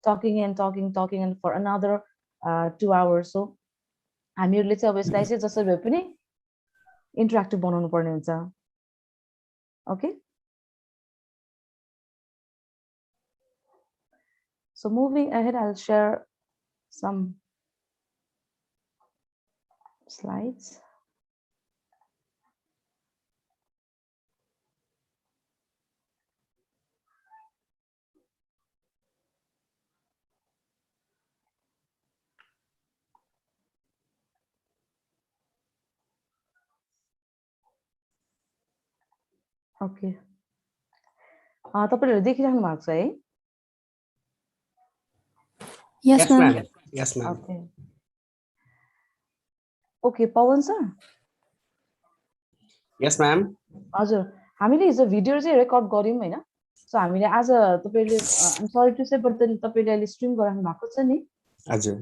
talking and for another 2 hours. So हामीहरूले चाहिँ अब यसलाई चाहिँ जसरी भए पनि इन्टरेक्टिभ बनाउनु पर्ने हुन्छ. Okay, so moving ahead, I'll share some slides. Okay, तपाईहरुले देखिराख्नु भएको छ है? Yes, ma'am. Yes, ma'am. Okay. Okay, Pawan sir. Yes, ma'am. हजुर, हामीले हिजो भिडियो चाहिँ रेकर्ड गर्यौं हैन? सो हामीले आज तपाईले I'm sorry to say but then तपाईले अहिले स्ट्रिम गराउनु भएको छ नि? हजुर.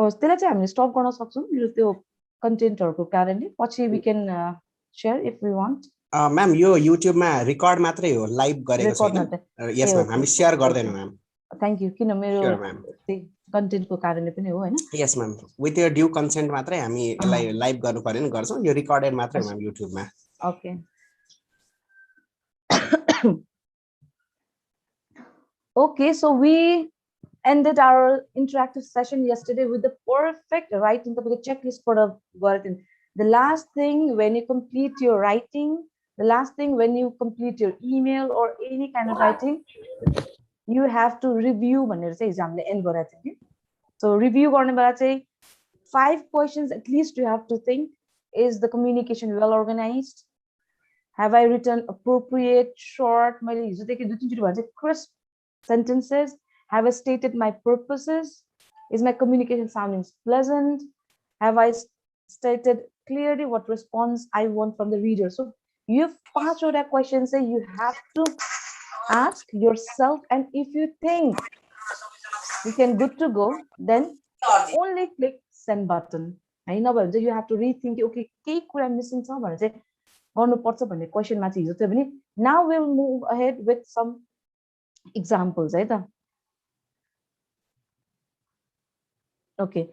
त्यसलाई चाहिँ हामीले स्टप गर्न सक्छौं यो त्यो कन्टेन्टहरुको कारणले. पछि we can share if we want. Ma'am, यो YouTube मा रेकर्ड मात्रै हो, लाइभ गरेको छैन. Yes, ma'am. हामी शेयर गर्दैनौं, ma'am. Thank you. किन मेरो Sure, ma'am. कन्टेन्टको कारणले पनि हो हैन? Yes, ma'am. With your due consent मात्रै हामी यसलाई लाइभ गर्नु पर्दैन गर्छौं. यो रेकर्डेड मात्रै हो, ma'am, YouTube मा. Okay. Okay, so we ended our interactive session yesterday with the perfect writing checklist for the last thing when you complete your writing, the last thing when you complete your email or any kind of writing, you have to review. So review 5 questions at least you have to think. Is the communication well organized? Have I written appropriate, short, crisp sentences? Have I stated my purposes? Is my communication sounding pleasant? Have I stated clearly what response I want from the reader? So you have 5 questions that you have to ask yourself, and if you think you can good to go, then only click send button. I know but you have to rethink. Okay, I'm missing somewhere. Question. Now we'll move ahead with some examples. Okay,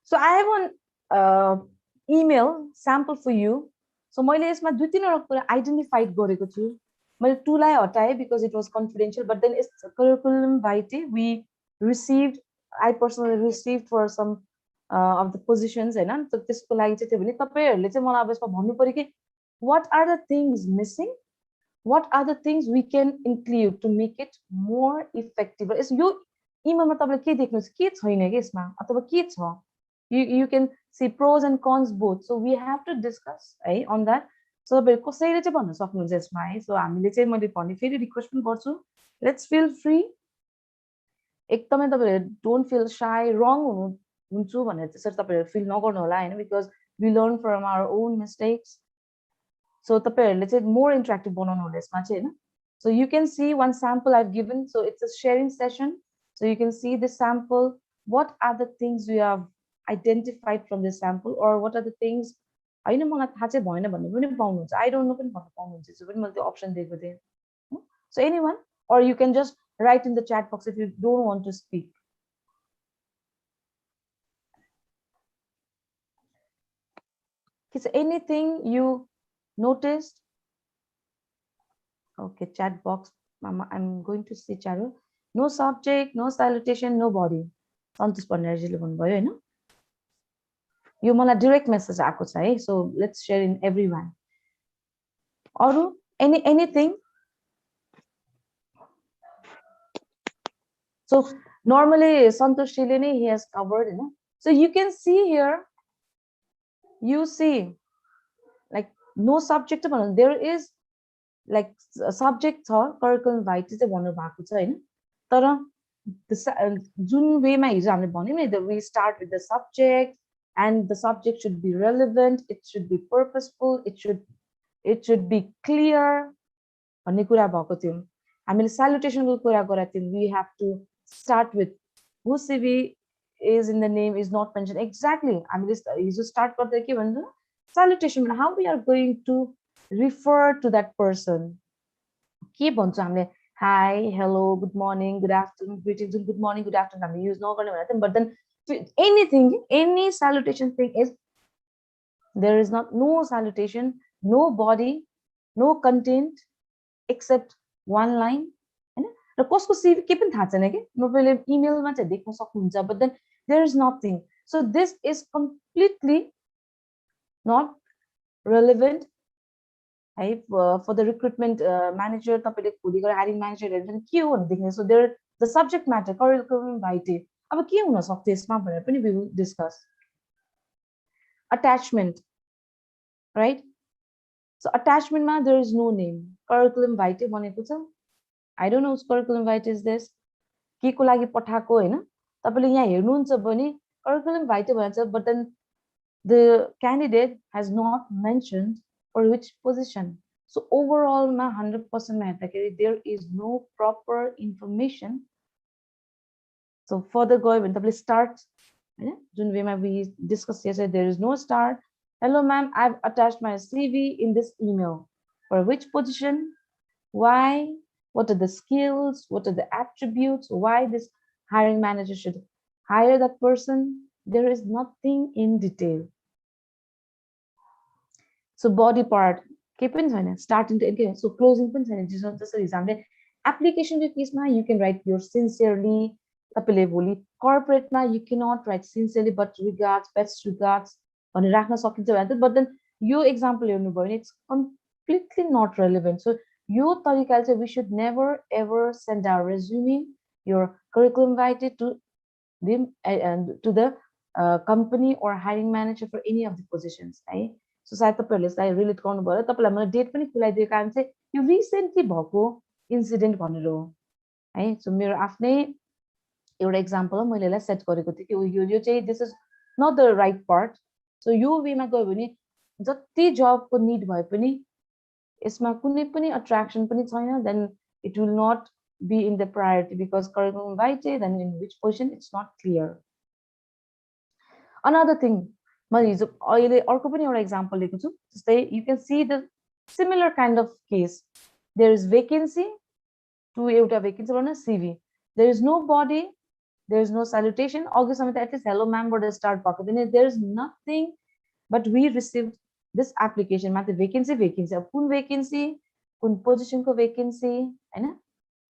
so I have one email sample for you. So मैले यसमा 2-3 कुरा identified गरेको छु. मैले 2 लाई हटाए because it was confidential, but then it's curriculum vitae we received. I personally received for some of the positions हैन. So त्यसको लागि चाहिँ त्यो भने तपाईहरुले चाहिँ मलाई अब यसमा भन्नु पर्यो कि what are the things missing? What are the things we can include to make it more effective? Is यो emailमा तपाईले के देख्नुहुन्छ के छैन के यसमा अथवा के छ? You can see pros and cons both. So we have to discuss on that. So कसैले चाहिँ भन्न सक्नुहुन्छ यसमा है. So हामीले चाहिँ मैले भने फेरि रिक्वेस्ट पनि गर्छु. Let's feel free. एकदमै तपाईहरु don't feel shy, wrong हुन्छु भनेर त्यसरी तपाईहरु feel नगर्नु होला हैन, because we learn from our own mistakes. So तपाईहरुले चाहिँ more interactive बनाउनु होला यसमा चाहिँ हैन. So you can see one sample I've given. So it's a sharing session. So you can see the sample. What are the things you have identified from this sample, or what are the things I don't know I don't know so option there. So anyone, or you can just write in the chat box if you don't want to speak. Is anything you noticed? Okay, chat box. Mama, I'm going to see Charu. No subject, no salutation, no body. Santosh Panerjile भन्नुभयो हैन. यो मलाई direct message आएको छ है. So let's share in everyone. Or anything. So normally Santosh Shilini he has covered, you know. So you can see here. You see, like no subject. There is like a subject or curriculum vitae चाहिँ भन्नु भएको छ हैन. तर जुन वेमा हिजो हामीले भन्यौं नि, we start with the subject, and the subject should be relevant, it should be purposeful, it should be clear भन्ने कुरा भएको थियो. हामीले salutation को कुरा गरेका थियौं. We have to start with whose CV is in the name is not mentioned. Exactly. हामीले हिजो start गर्दा के भन्नु salutation, how we are going to refer to that person. के भन्छ हामीले hi, hello, good morning, good afternoon, greetings, good morning, good afternoon. I mean, use no nothing, but then anything, any salutation thing is there is no salutation, no body, no content except one line. र कसको CV के पनि थाहा छैन कि तपाईँले इमेलमा चाहिँ देख्न सक्नुहुन्छ but then there is nothing. So this is completely not relevant for the recruitment manager तपाईँले खोली गरेर hiring manager हेर्नु के हो भनेदेखि so there the subject matter curriculum vitae अब के हुन सक्छ यसमा भनेर पनि we will discuss. Attachment, right? So attachment ma there is no name. Curriculum vitae भनेको छ. I don't know whose curriculum vitae is this. के को लागि पठाएको हैन तपाईले यहाँ हेर्नुहुन्छ भने curriculum vitae भन्छ but then the candidate has not mentioned for which position. So overall ma 100% ma हेर्दाखेरि there is no proper information. So further गयो भने तपाईले start हैन जुन वेमा we discussed yesterday there is no start. Hello ma'am, I've attached my CV in this email. For which position? Why? What are the skills? What are the attributes? Why this hiring manager should hire that person? There is nothing in detail. So body part, starting to end, so closing example. Application case you can write your sincerely. Corporate you cannot write sincerely, but regards, best regards. But then your example it's completely not relevant. So you we should never ever send our resume, your curriculum vitae to the company or hiring manager for any of the positions. Right? So सायद तपाईहरुले relate गर्नु भयो तपाईलाई मैले date पनि खुलाइदिएको कारण चाहिँ यो रिसेन्टली भएको इन्सिडेन्ट भनेर हो है सो मेरो आफ्नै एउटा एक्जाम्पल हो मैले यसलाई सेट गरेको थिए कि यो चाहिँ this is not the right part so यो वेमा गयो भने जति जबको नीड भए पनि यसमा कुनै पनि अट्र्याक्सन पनि छैन then it will not be in the priority because curriculum vitae then in which position it's not clear. Another thing मैले हिजो अहिले अर्को पनि एउटा एक्जाम्पल लिएको छु जस्तै you can see the similar kind of case. There is vacancy to एउटा vacancy भन्न CV. There is no body, there is no salutation. अघिसम्म त at least hello ma'am बाट start भएको थियो नि there is nothing but we received this application मा त vacancy अब कुन vacancy कुन position को vacancy हैन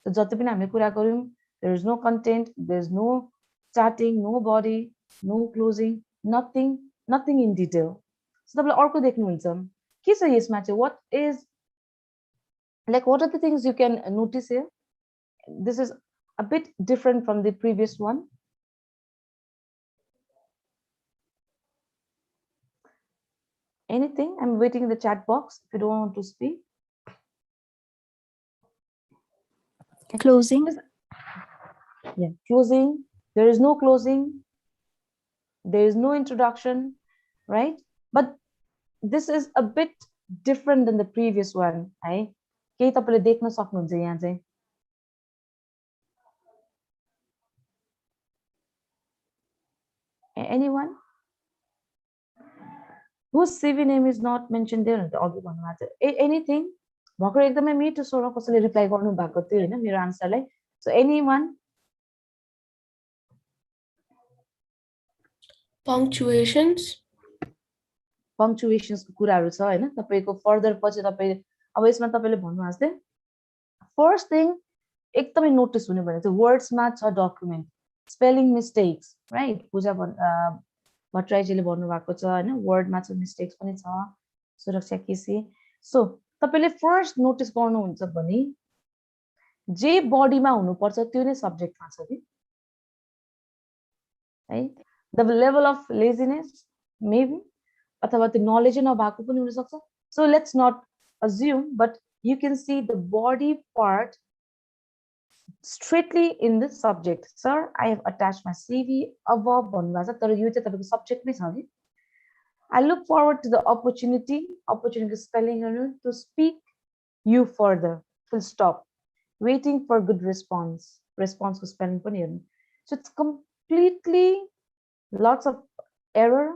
त जति पनि हामीले कुरा गर्यौं there is no content, there is no starting, no body, no closing, nothing in detail. So तपाईले अर्को देख्नुहुन्छ के छ यसमा चाहिँ what are the things you can notice here? This is a bit different from the previous one. Anything? I'm waiting in the chat box if you don't want to speak. Closing. Yeah, closing. There is no closing. There is no introduction, right? But this is a bit different than the previous one. केही तपाईले देख्न सक्नुहुन्छ यहाँ चाहिँ anyone whose CV name is not mentioned there अघि भन्नुभएको छ anything भर्खर एकदमै मिठो स्वरमा कसैले रिप्लाई गर्नु भएको थियो हैन मेरो आन्सरलाई so anyone punctuations को कुराहरु छ हैन तपाईको फर्दर पछि तपाई अब यसमा तपाईले भन्नु आस्ते फर्स्ट थिङ एकदमै नोटिस हुने भने चाहिँ वर्ड्स मा छ डकुमेन्ट स्पेलिङ मिस्टेक्स राइट पूजा भट्टराईजीले भन्नु भएको छ हैन वर्ड मा छ मिस्टेक्स पनि छ सुरक्षा केसी सो तपाईले फर्स्ट नोटिस गर्नुहुन्छ भने जे बडी मा हुनु पर्छ त्यो नै सब्जेक्ट मा छ कि है the level of laziness maybe अथवा त्यो नलेज नभएको पनि हुन सक्छ so let's not assume but you can see the body part straightly in the subject. Sir, I have attached my CV above भन्नुभएको छ तर यो चाहिँ तपाईको सब्जेक्ट नै छ नि I look forward to the opportunity spelling to speak you further full stop waiting for good response को spelling पनि हेर्नु so it's completely lots of error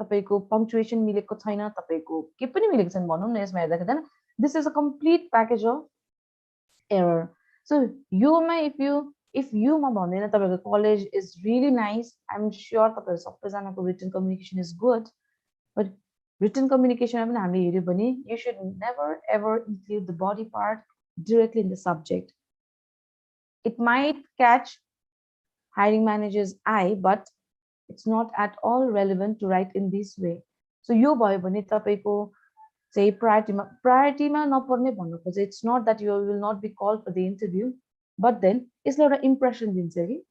तपाईको punctuation मिलेको छैन तपाईको के पनि मिलेको छैन भनौं न यसमा हेर्दाखेरि हैन this is a complete package of error So if you ma भन्दैन तपाईको college is really nice, I'm sure तपाईहरु सबैजनाको written communication is good, but written communication पनि हामीले हेर्यो भने you should never ever include the body part directly in the subject. It might catch hiring manager's eye, but it's not at all relevant to write in this way. So यो भयो भने तपाईको चाहिँ प्रायोरिटीमा नपर्ने भन्नु खोजे. It's not that you will not be called for the interview, but then यसले एउटा impression दिन्छ कि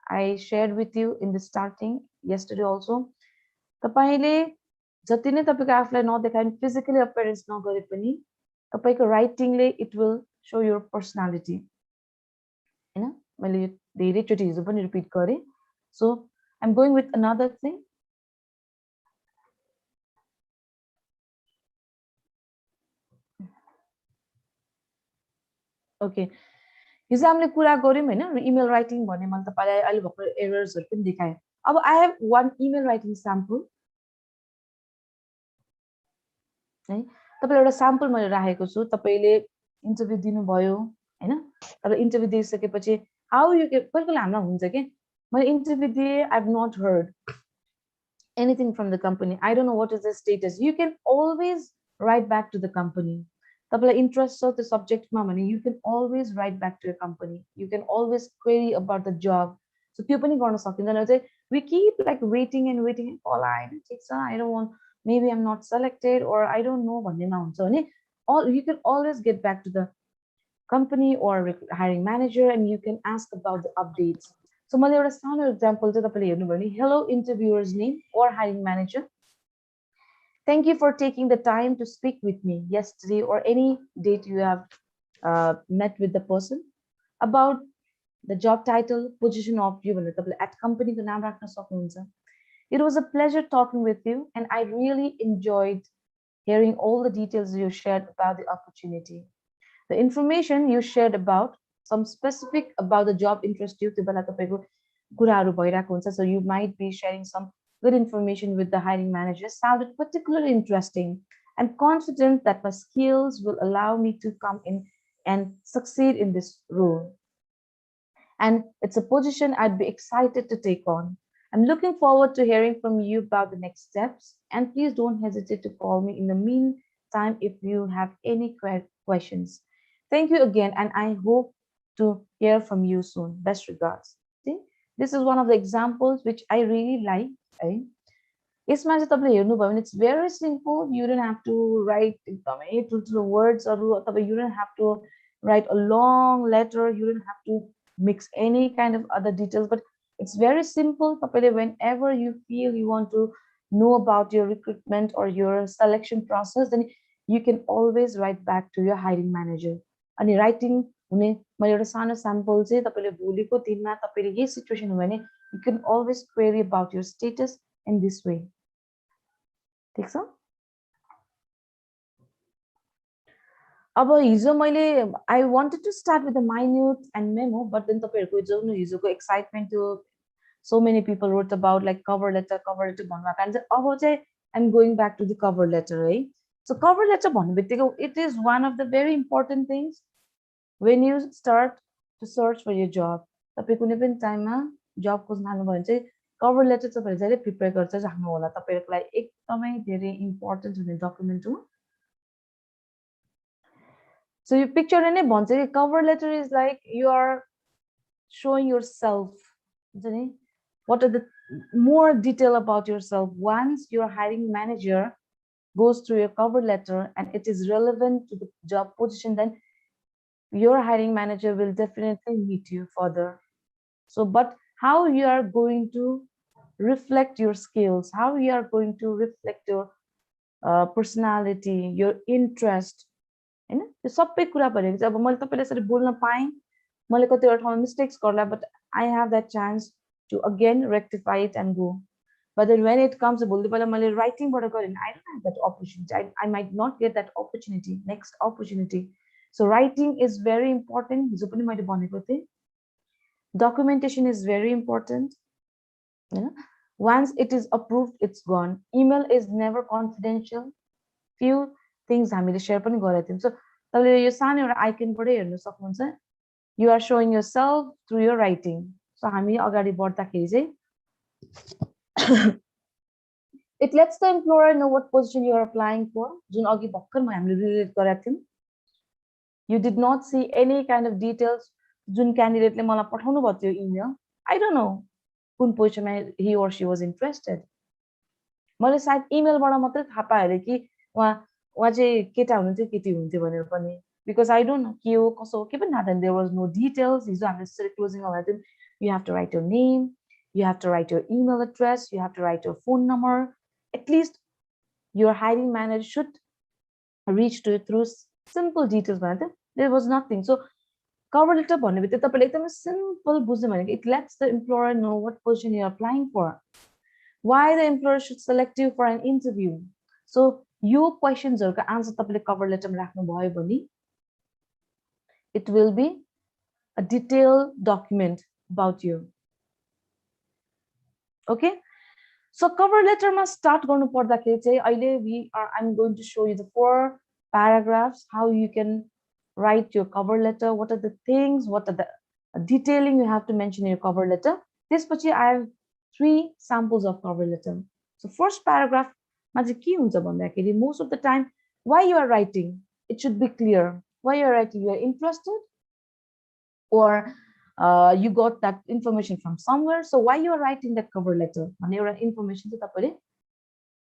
I shared with you in the starting yesterday also. तपाईले जति नै तपाईको आफुलाई नदेखाए physically appearance नगरे पनि तपाईको writingले it will show your personality. हैन मैले धेरै चोटी हिजो पनि रिपिट गरे. So I'm going with another thing. Okay. हिजो हामीले कुरा गर्यौं हैन email writing भन्ने मैले तपाईलाई अहिले भर्खर एरर्सहरु पनि देखाए. अब I have one email writing sample. है तपाईलाई एउटा sample मैले राखेको छु. तपाईले इन्टरभ्यु दिनु भयो हैन. तर इन्टरभ्यु दिइसकेपछि how you get कहिले हामीलाई हुन्छ के मैले इन्टरभ्यु दिए I've not heard anything from the company. I don't know what is the status. You can always write back to the company. तपाईलाई interest छ त्यो सब्जेक्टमा भने you can always write back to your company. You can always query about the job. So त्यो पनि गर्न सकिन्छ. चाहिँ we keep like waiting and online. I don't want, maybe I'm not selected or I don't know भन्ने नहुन्छ भने you can always get back to the company or hiring manager and you can ask about the updates. So मैले एउटा सानो example चाहिँ तपाईले हेर्नु भयो भने hello interviewer's name or hiring manager. Thank you for taking the time to speak with me yesterday or any date you have met with the person about the job title, position of you at company ko naam rakhna sakनुहुन्छ. It was a pleasure talking with you and I really enjoyed hearing all the details you shared about the opportunity. The information you shared about some specific about the job interest you त्यो बेला तपाईको कुराहरु भइराको हुन्छ. So you might be sharing some good information with the hiring manager. Sounded particularly interesting. I'm confident that my skills will allow me to come in and succeed in this role. And it's a position I'd be excited to take on. I'm looking forward to hearing from you about the next steps. And please don't hesitate to call me in the meantime if you have any questions. Thank you again, and I hope to hear from you soon. Best regards. See, this is one of the examples which I really like. यसमा चाहिँ तपाईले हेर्नु भयो भने it's very simple. You don't have to write एकदमै ठुल्ठुलो वर्ड्सहरु अथवा you don't have to write a long letter. You don't have to mix any kind of other details, but it's very simple. तपाईले whenever you feel you want to know about your recruitment or your selection process, then you can always write back to your hiring manager. अनि writing हुने मैले एउटा सानो sample चाहिँ तपाईले भोलिको दिनमा तपाईले यही सिचुएसन हो भने you can always query about your status in this way. ठीक छ? अब हिजो मैले I wanted to start with a minute and memo, but then तपाईहरुको जुन हिजोको excitement थियो, so many people wrote about like cover letter भन्नुको कारण चाहिँ अब चाहिँ I'm going back to the cover letter, right? So cover letter भन्नुबित्तिकै it is one of the very important things when you start to search for your job. तपाई कुनै पनि टाइममा जब खोज्न थाल्नु भयो भने चाहिँ cover letter तपाईले जहिले प्रिपेयर गरेर राख्नु होला. तपाईहरुको लागि एकदमै धेरै इम्पोर्टेन्ट हुने डकुमेन्ट हो. So you picture in a bonse cover letter is like you are showing yourself. What are the more detail about yourself? Once your hiring manager goes through your cover letter and it is relevant to the job position, then your hiring manager will definitely meet you further. So, but how you are going to reflect your skills, how you are going to reflect your personality, your interest. हैन त्यो सबै कुरा भनेको चाहिँ अब मैले तपाईले यसरी बोल्न पाएँ मैले कतिवटा ठाउँमा मिस्टेक्स गर्ला but I have that chance to again rectify it and go. But then when it comes to भोलि पहिला मैले writing बाट गरे I don't have that opportunity. I might not get that opportunity, next opportunity. So writing is very important. हिजो पनि मैले भनेको थिएँ. Documentation is very important. Once it is approved, it's gone. Email is never confidential. Few things हामीले share पनि गरेका थियौं. So तपाईले यो सानो एउटा आइकन बाटै हेर्न सक्नुहुन्छ. You are showing yourself through your writing. So हामी अगाडि बढ्दाखेरि चाहिँ it lets the employer know what position you are applying for. जुन अघि भर्खर हामीले रिलेट गरेका थियौं. You did not see any kind of details. जुन क्यान्डिडेटले मलाई पठाउनु भयो त्यो इमेल. I don't know कुन पोजिसनमा he or she was interested. मैले सायद इमेलबाट मात्रै थाहा पाएँ अरे कि उहाँ चाहिँ केटा हुनुहुन्थ्यो केटी हुनुहुन्थ्यो भनेर पनि. Because I don't know के हो कसो हो के पनि थाहा थिएन. There was no details. हिजो हामीले त्यसरी क्लोजिङ गरेका थियौँ. You have to write your name. You have to write your email address. You have to write your phone number. At least your hiring manager should reach to it through simple details. There was nothing. So cover letter भन्ने बित्तिकै तपाईले एकदमै simple बुझ्नु भनेको it lets the employer know what position you are applying for. Why the employer should select you for an interview. So यो क्वेशन्सहरुको answer तपाईले cover लेटरमा राख्नु भयो भने it will be a detailed document about you. Okay? So cover letter must start गर्नु पर्दाखेरि चाहिँ अहिले I'm going to show you the 4 paragraphs how you can write your cover letter, what are the things, what are the detailing you have to mention in your cover letter. त्यसपछि I have 3 samples of cover letter. So first paragraph मा चाहिँ के हुन्छ भन्दाखेरि most of the time why you are writing it should be clear. Why you are writing, you are interested or you got that information from somewhere. So why you are writing that cover letter भन्ने एउटा information चाहिँ तपाईले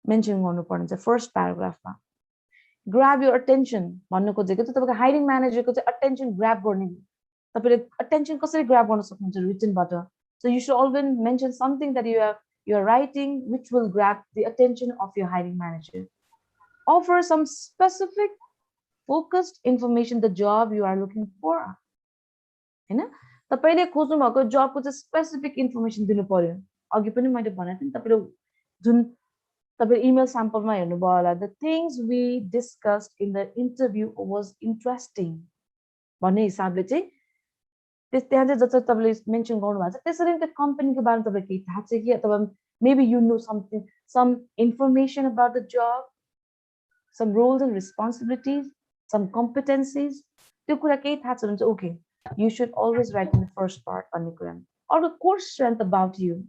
mention गर्नुपर्ने छ first paragraph मा. Grab your attention भन्नु खोजेको चाहिँ तपाईको हायरिङ म्यानेजरको चाहिँ attention grab गर्ने. तपाईले attention कसरी grab गर्न सक्नुहुन्छ written बाट. So you should always mention something that you are writing which will grab the attention of your hiring manager. Offer some specific focused information the job you are looking for. हैन तपाईले खोज्नु भएको जबको चाहिँ specific information दिनु पर्यो. अघि पनि मैले भनेको थिएँ तपाईले जुन तपाईले इमेल स्याम्पलमा हेर्नु भयो होला the things we discussed in the interview was interesting भन्ने हिसाबले चाहिँ त्यहाँ चाहिँ जति तपाईले मेन्सन गर्नु भएको छ त्यसरी नै त्यो कम्पनीको बारेमा तपाईलाई केही थाहा छ कि अथवा maybe you know something, some information about the job, some roles and responsibilities, some competencies. त्यो कुरा केही थाहा छ भने चाहिँ okay, you should always write in the first part भन्ने कुरा. Or the core strength about you.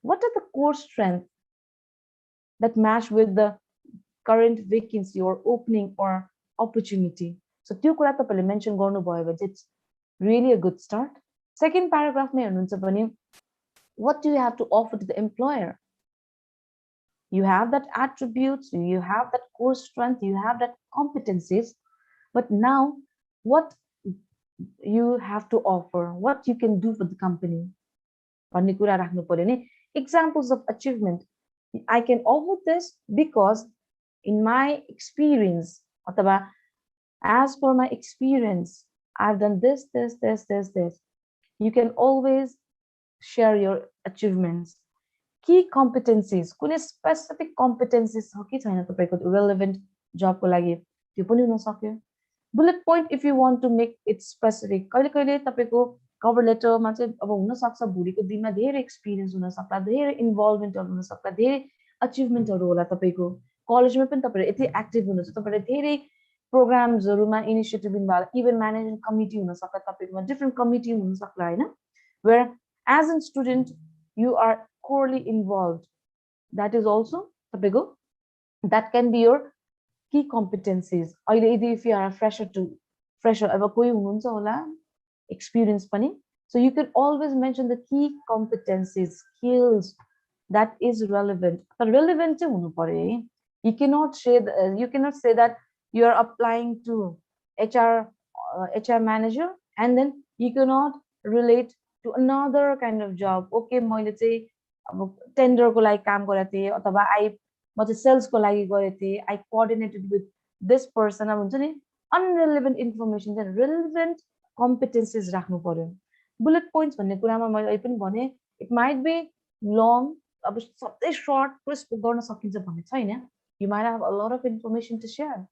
What are the core strengths that match with the current vacancy or opening or opportunity? So त्यो कुरा तपाईले mention गर्नु भयो भने it's really a good start. Second paragraph मा हेर्नुहुन्छ भने what do you have to offer to the employer? You have that attributes, you have that core strength, you have that competencies, but now what you have to offer, what you can do for the company. भन्ने कुरा राख्नु पर्यो नि. Examples of achievement. I can offer this because in my experience अथवा as per my experience I've done this. You can always share your achievements. Key competencies, कुनै specific competencies छ कि छैन तपाईको relevant job को लागि त्यो पनि हुन सक्यो. Bullet point if you want to make it specific. कहिले कहिले तपाईको cover letter मा चाहिँ अब हुन सक्छ भोलिको दिनमा धेरै experience हुन सक्ला, धेरै involvement हुन सक्ला, धेरै achievement हरू होला तपाईको. कलेजमा पनि तपाईहरु यति एक्टिभ हुनुहुन्छ, तपाईहरु धेरै programs हरुमा initiative लिनुभयो, even management committee हुन सक्ला तपाईकोमा, different committee हुन सक्ला हैन, where as a student you are corely involved. That is also tapeko, that can be your key competencies. If you are a fresher aba koi hununcha hola experience pani, so you can always mention the key competencies, skills that is relevant. But relevant chai hunu paryo. You cannot say that you are applying to HR manager and then you cannot relate to another kind of job. Okay, मैले चाहिँ अब tender को लागि काम गरेको थिएँ अथवा म चाहिँ सेल्स को लागि गरेको थिएँ, I coordinated with this person. अब हुन्छ नि unrelevant information चाहिँ relevant competencies राख्नु पर्यो. Bullet points भन्ने कुरामा मैले अहिले पनि भने it might be long, अब सबै short crisp गर्न सकिन्छ भन्ने छैन. You might have a lot of information to share.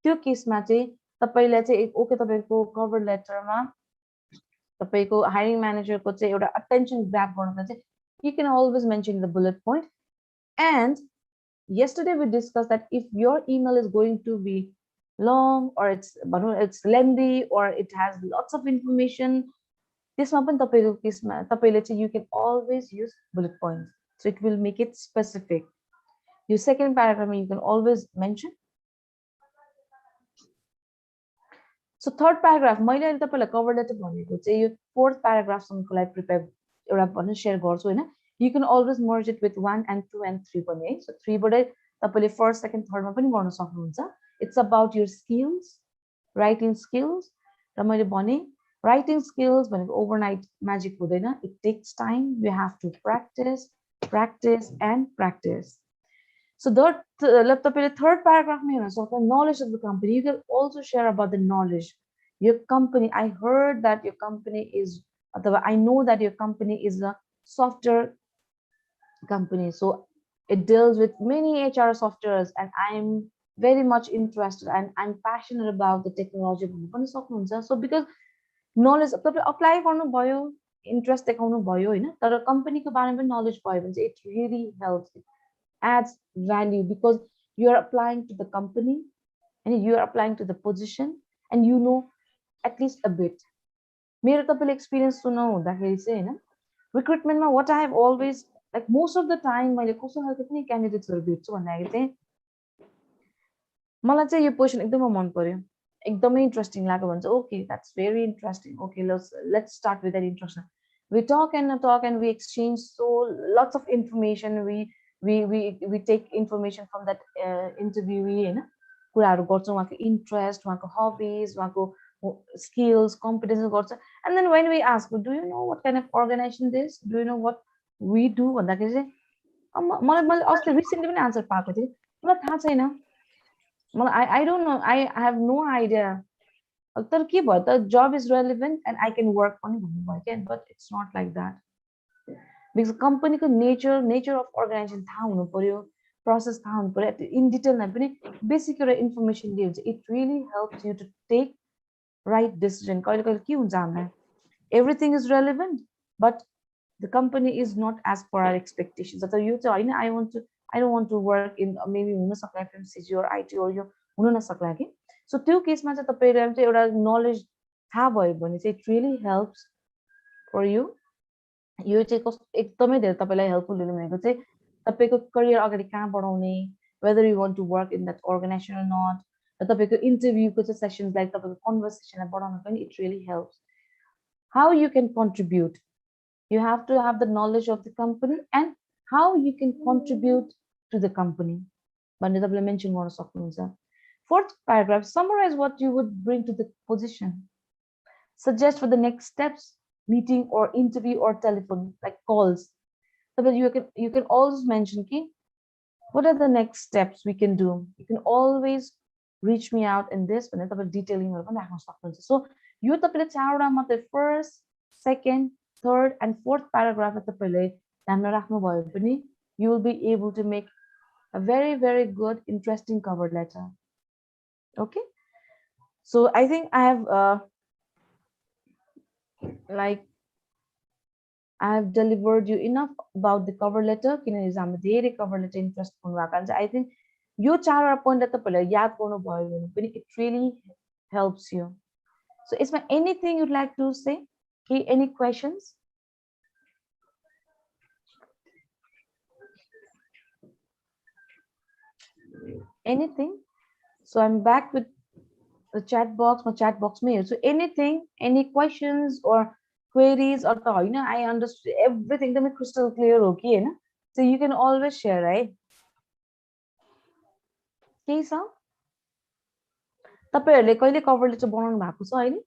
त्यो केसमा चाहिँ तपाईले चाहिँ ओके तपाईको कभर लेटरमा तपाईको hiring manager को चाहिँ एउटा attention grab गर्न चाहिँ you can always mention the bullet point. And yesterday we discussed that if your email is going to be long or it's lengthy or it has lots of information, त्यसमा पनि तपाईको केसमा तपाईले चाहिँ you can always use bullet points, so it will make it specific. Your second paragraph you can always mention. So third paragraph मैले अहिले तपाईलाई cover letter भनेको चाहिँ यो फोर्थ paragraph सम्मको लागि प्रिपेयर एउटा भन्ने शेयर गर्छु हैन. You can always merge it with 1 and 2 and 3 पनि है. So 3 बाटै तपाईले फर्स्ट सेकेन्ड थर्ड मा पनि गर्न सक्नुहुन्छ. It's about your skills, writing skills. र मैले भने writing skills भनेको overnight magic हुँदैन. It takes time. You have to practice, practice and practice. So that the third paragraph knowledge of the company. You can also share about the knowledge. Your company, I heard that your company is, I know that your company is a software company. So it deals with many HR softwares and I'm very much interested and I'm passionate about the technology. So because knowledge apply गर्नु भयो, interest देखाउनु भयो हैन, तर company को बारेमा पनि knowledge भयो भने चाहिँ it really helps. It adds value because you are applying to the company and you are applying to the position and you know at least a bit. मेरो तपाईले experience सुनाउ हुँदाखेरि चाहिँ हैन, recruitment मा what I have always, like most of the time मैले कस्तो खालको पनि candidates हरु भेट्छु भन्दाखेरि चाहिँ मलाई चाहिँ यो पोजिसन एकदमै मन पर्यो, एकदमै इन्ट्रेस्टिङ लाग्यो भन्छ. Okay, that's very interesting. Okay, let's start with that introduction. We talk and we exchange so lots of information. We take information from that interviewee हैन, कुराहरु गर्छौं, उहाँको इन्ट्रेस्ट, उहाँको हबीज, उहाँको skills, competences गर्छ. And then when we ask, do you know what kind of organization this, do you know what we do भन्दाखेरि चाहिँ मैले अस्ति रिसेन्टली पनि आन्सर पाएको थिएँ, मलाई थाहा छैन, I don't know, I have no idea. तर के भयो त, job is relevant and I can work पनि भन्नु भयो के, but it's not like that. Because company को nature of organization थाहा हुनु पर्यो, process थाहा हुनु पर्यो, in detail नै पनि basic एउटा information दियो भने it really helps you to take right decision. कहिले कहिले के हुन्छ हामीलाई, everything is relevant but the company is not as per our expectations. So you चाहिँ हैन, I don't want to work in maybe हुन सक्ला FMCG or IT or यो हुन नसक्ला के. So त्यो केसमा चाहिँ तपाईहरुले चाहिँ एउटा knowledge थाहा भयो भने चाहिँ it really helps for you. यो चाहिँ कस्तो एकदमै धेरै तपाईलाई हेल्पफुल हुने भनेको चाहिँ तपाईको करियर अगाडि कहाँ बढाउने, whether you want to work in that organization or not, र तपाईको इन्टरभ्यू को चाहिँ सेशन्स लाइक तपाईको कन्भर्सेसनलाई बढाउन पनि it really helps. How you can contribute, you have to have the knowledge of the company and how you can contribute to the company भन्ने तपाईले mention गर्न सक्नुहुन्छ. Fourth paragraph, summarize what you would bring to the position. Suggest for the next steps, meeting or interview or telephone, like calls. So you can always mention ki, what are the next steps we can do. You can always reach me out in this भन्ने तपाईले detailing पनि राख्न सक्नुहुन्छ. So यो तपाईले चारवटा मात्रै first, second, third and fourth paragraph तपाईले ध्यानमा राख्नु भयो पनि you will be able to make a very very good interesting cover letter. Okay, so I think I have I have delivered you enough about the cover letter. किनभने हाम्रो धेरै cover letter interest हुनु भएको हुन्छ. I think यो चारवटा point तपाईले याद गर्नु भयो भने पनि it really helps you. So is there anything you'd like to say? Okay, any questions? Anything? So I'm back with the chat box. My chat box mail. So anything, any questions or queries or I understood everything. Them crystal clear, okay? Na? So you can always share, right? Okay, sir. तपाईहरुले कहिले cover letter बनाउनु भएको छ अहिले?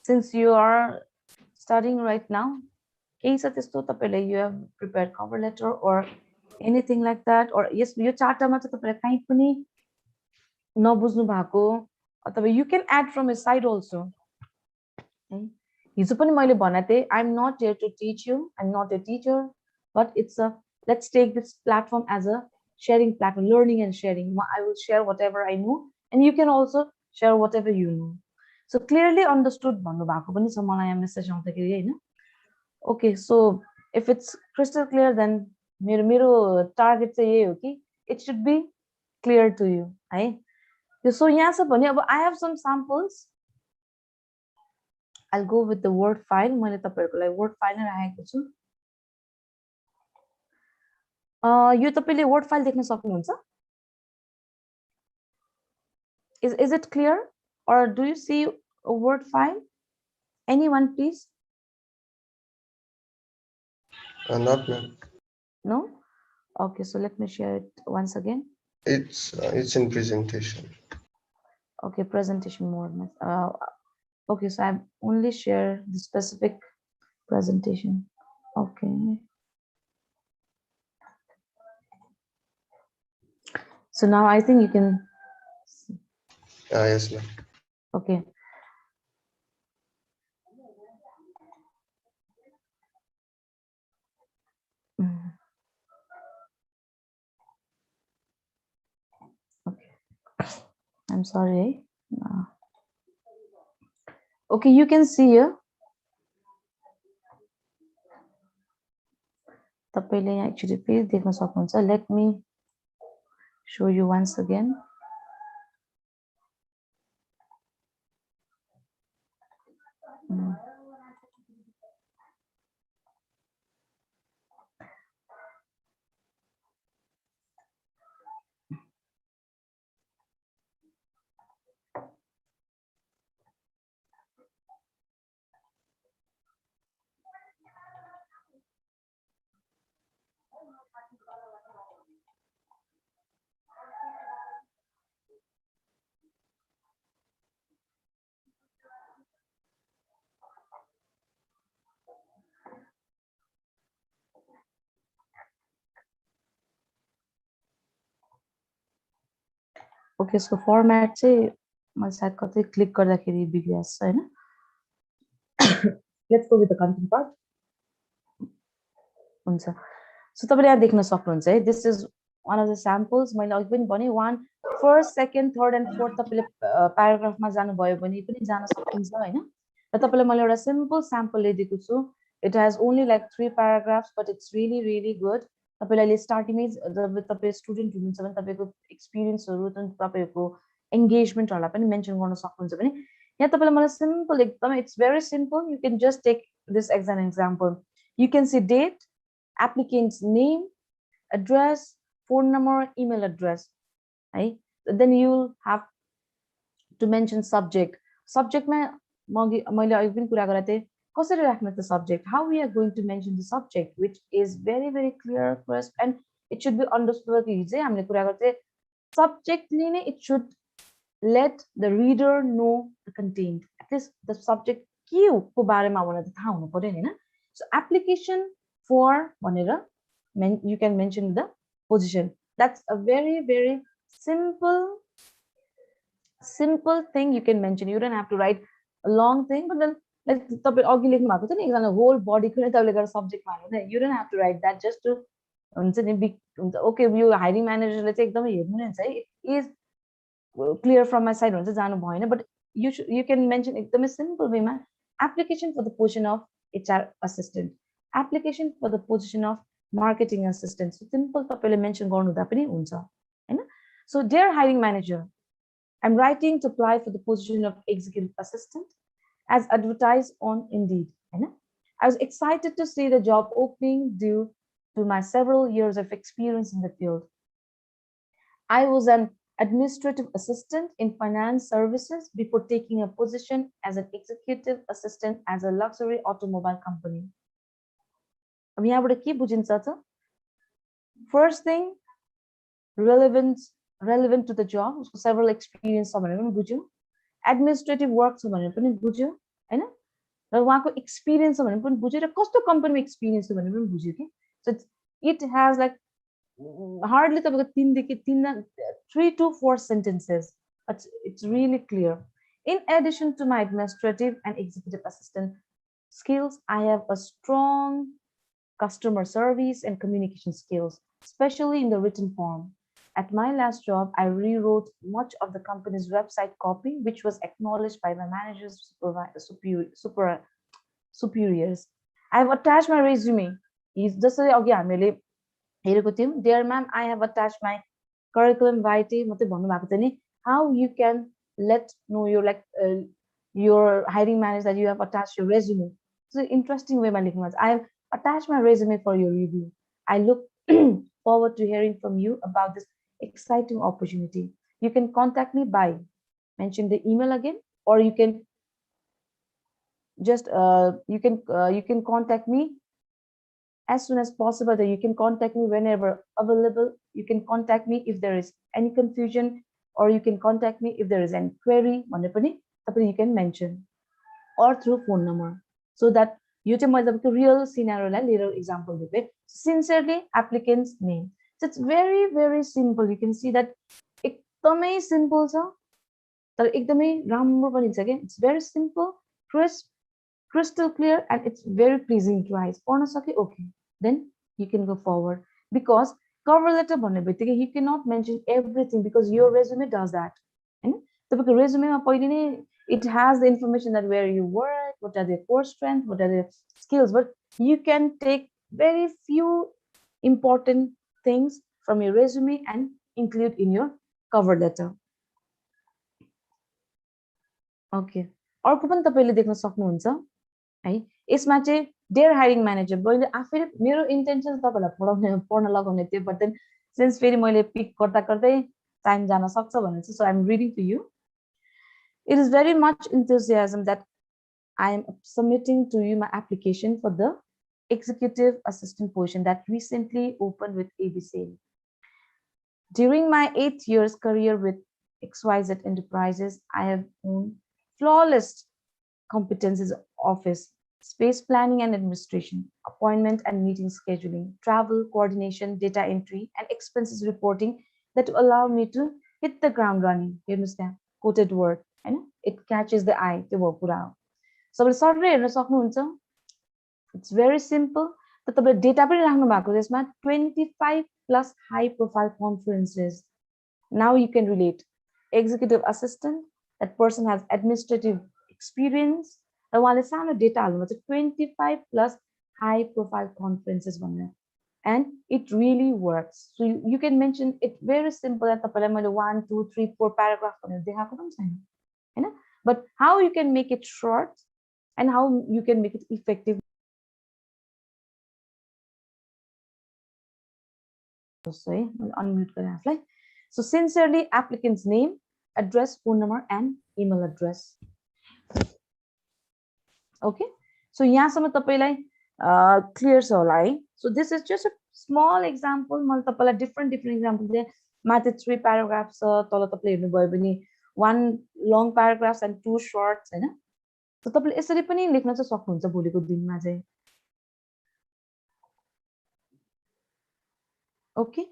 Since you are studying right now, केही छ त्यस्तो तपाईहरुले you have prepared cover letter or anything like that, or yes यो चारटामा चाहिँ तपाईहरुले काहीँ पनि नबुझ्नु भएको अथवा you can add from a side also. हिजो पनि मैले भनेको थिएँ, I'm not here to teach you, I'm not a teacher, but it's a, let's take this platform as a sharing platform, learning and sharing. I will share whatever I know and you can also share whatever you know. So clearly understood भन्नु भएको पनि छ मलाई यहाँ message आउँदाखेरि हैन. Okay, so if it's crystal clear then मेरो target चाहिँ यही हो कि it should be clear to you, है. So यहाँ छ भने अब I have some samples. I'll go with the word file. मैले तपाईहरुको लागि word file नै राखेको छु. यो तपाईले word file देख्न सक्नुहुन्छ? Is it clear, or do you see a word file? Anyone, please? Not ma'am. No? Okay, so let me share it once again. It's in presentation. Okay, presentation mode. Okay, so I've only shared the specific presentation. Okay. So now I think you can see. Yes ma'am. Okay. Okay. I'm sorry. Okay, you can see here. तपाईले यहाँ actually फेरि देख्न सक्नुहुन्छ. Let me show you once again. Okay, so format चाहिँ मैले सायद कतै click गर्दाखेरि बिग्रिएछ हैन. Let's go with the content part. हुन्छ. So तपाईले यहाँ देख्न सक्नुहुन्छ है. This is one of the samples. मैले अघि पनि भने 1 first, second, third and fourth तपाईले प्याराग्राफमा जानु भयो भने पनि जान सकिन्छ हैन. र तपाईले मैले एउटा simple sample ल्याइदिएको छु. It has only like 3 paragraphs, but it's really good. तपाईले अहिले स्टार्टिङमै जब तपाई स्टुडेन्ट हुनुहुन्छ भने तपाईको एक्सपिरियन्सहरु तपाईको एंगेजमेन्टहरुलाई पनि मेन्सन गर्न सक्नुहुन्छ भने यहाँ तपाईले मलाई सिम्पल एकदमै it's very simple. You can just take this as an example. You can see date, applicant's name, address, phone number, email address, right? Then you'll have to mention subject. Subject ma मैले अघि पनि कुरा गरे थिए कसरी राख्ने त subject, how we are going to mention the subject, which is very clear, crisp, and it should be understood कि चाहिँ हामीले कुरा गर्थे subject ले नै it should let the reader know the content, at least the subject के हो को बारेमा भनेर थाहा हुनु पर्यो नि हैन. So application for भनेर you can mention the position. That's a very simple thing you can mention. You don't have to write a long thing, but then like तपाईं अघि लेख्नु भएको छ नि एकजना whole body को नै तपाईले गरेर सब्जेक्ट मान्नु हैन. You don't have to write that just to हुन्छ नि बिग हुन्छ. ओके यो हायरिङ म्यानेजरले चाहिँ एकदमै हेर्नु नै छ है. It is clear from my side हुन्छ जानु भएन, but you can mention एकदमै simple वेमा application for the position of HR assistant, application for the position of marketing assistant. So simple तपाईले मेन्सन गर्नुदा पनि हुन्छ हैन. So dear hiring manager, I'm writing to apply for the position of executive assistant as advertised on Indeed. I was excited to see the job opening due to my several years of experience in the field. I was an administrative assistant in finance services before taking a position as an executive assistant as a luxury automobile company. अब यहाँबाट के बुझिन्छ त? First thing, relevant to the job, उसको several experience छ भनेर पनि बुझ्यो. Administrative work छ भनेर पनि बुझ्यो हैन. र उहाँको एक्सपिरियन्स छ भनेर पनि बुझ्यो र कस्तो कम्पनीमा एक्सपिरियन्स छ भनेर पनि बुझ्यो के. So it has like hardly तपाईँको 3 to 4 sentences. It's really clear. In addition to my administrative and executive assistant skills, I have a strong customer service and communication skills, especially in the written form. At my last job, I rewrote much of the company's website copy, which was acknowledged by my managers, superiors. I have attached my resume. जसरी अघि हामीले हेरेको थियौं, dear ma'am, I have attached my curriculum vitae. मतलब भन्नु भएको थियो नि how you can let know your hiring manager that you have attached your resume. It's an interesting way, Malik. I have attached my resume for your review. I look forward to hearing from you about this exciting opportunity. You can contact me by mentioning the email again, or you can just you can contact me as soon as possible. That you can contact me whenever available. You can contact me if there is any confusion, or you can contact me if there is any query. You can mention, or through phone number, so that you can real scenario little example with it. Sincerely, applicant's name. So it's very, very simple. You can see that एकदमै simple छ तर एकदमै राम्रो पनि छ के. It's very simple, crisp, crystal clear, and it's very pleasing to eyes. पढ्न सके okay, then you can go forward. Because cover letter भन्ने बित्तिकै you cannot mention everything because your resume does that. हैन तपाईको resume मा पहिले नै it has the information that where you work, what are the core strengths, what are the skills, but you can take very few important things from your resume and include in your cover letter. Okay, अर्को पनि तपाईले देख्न सक्नुहुन्छ है. यसमा चाहिँ dear hiring manager, मैले आफैले मेरो इन्टेन्सन तपाईलाई पढ्न लगाउने थियो, but then since फेरि मैले पिक गर्दा गर्दै टाइम जान सक्छ भनेर चाहिँ so I'm reading to you. It is very much enthusiasm that I am submitting to you my application for the executive assistant position that recently opened with ABC. During my 8 years career with XYZ Enterprises, I have owned flawless competencies office, space planning and administration, appointment and meeting scheduling, travel coordination, data entry, and expenses reporting that allow me to hit the ground running. You understand? Quoted word. And it catches the eye. So it's very simple. The data 25 plus high profile conferences. Now you can relate. Executive assistant, that person has administrative experience. Data 25 plus high profile conferences. And it really works. So you can mention it very simple at the 1, 2, 3, 4 paragraph. But how you can make it short and how you can make it effective. Sorry, unmute. So sincerely, applicant's name, address, phone number, and email address. Okay. So yahamsama tapailai clear छ होला है. So this is just a small example. मैले तपाईलाई different examples दिए. माथि 3 paragraphs छ, तल तपाईले हेर्नुभयो भने 1 long paragraphs and 2 shorts हैन. So तपाईले यसरी पनि लेख्न चाहिँ सक्नुहुन्छ भोलिको दिनमा चाहिँ. Okay.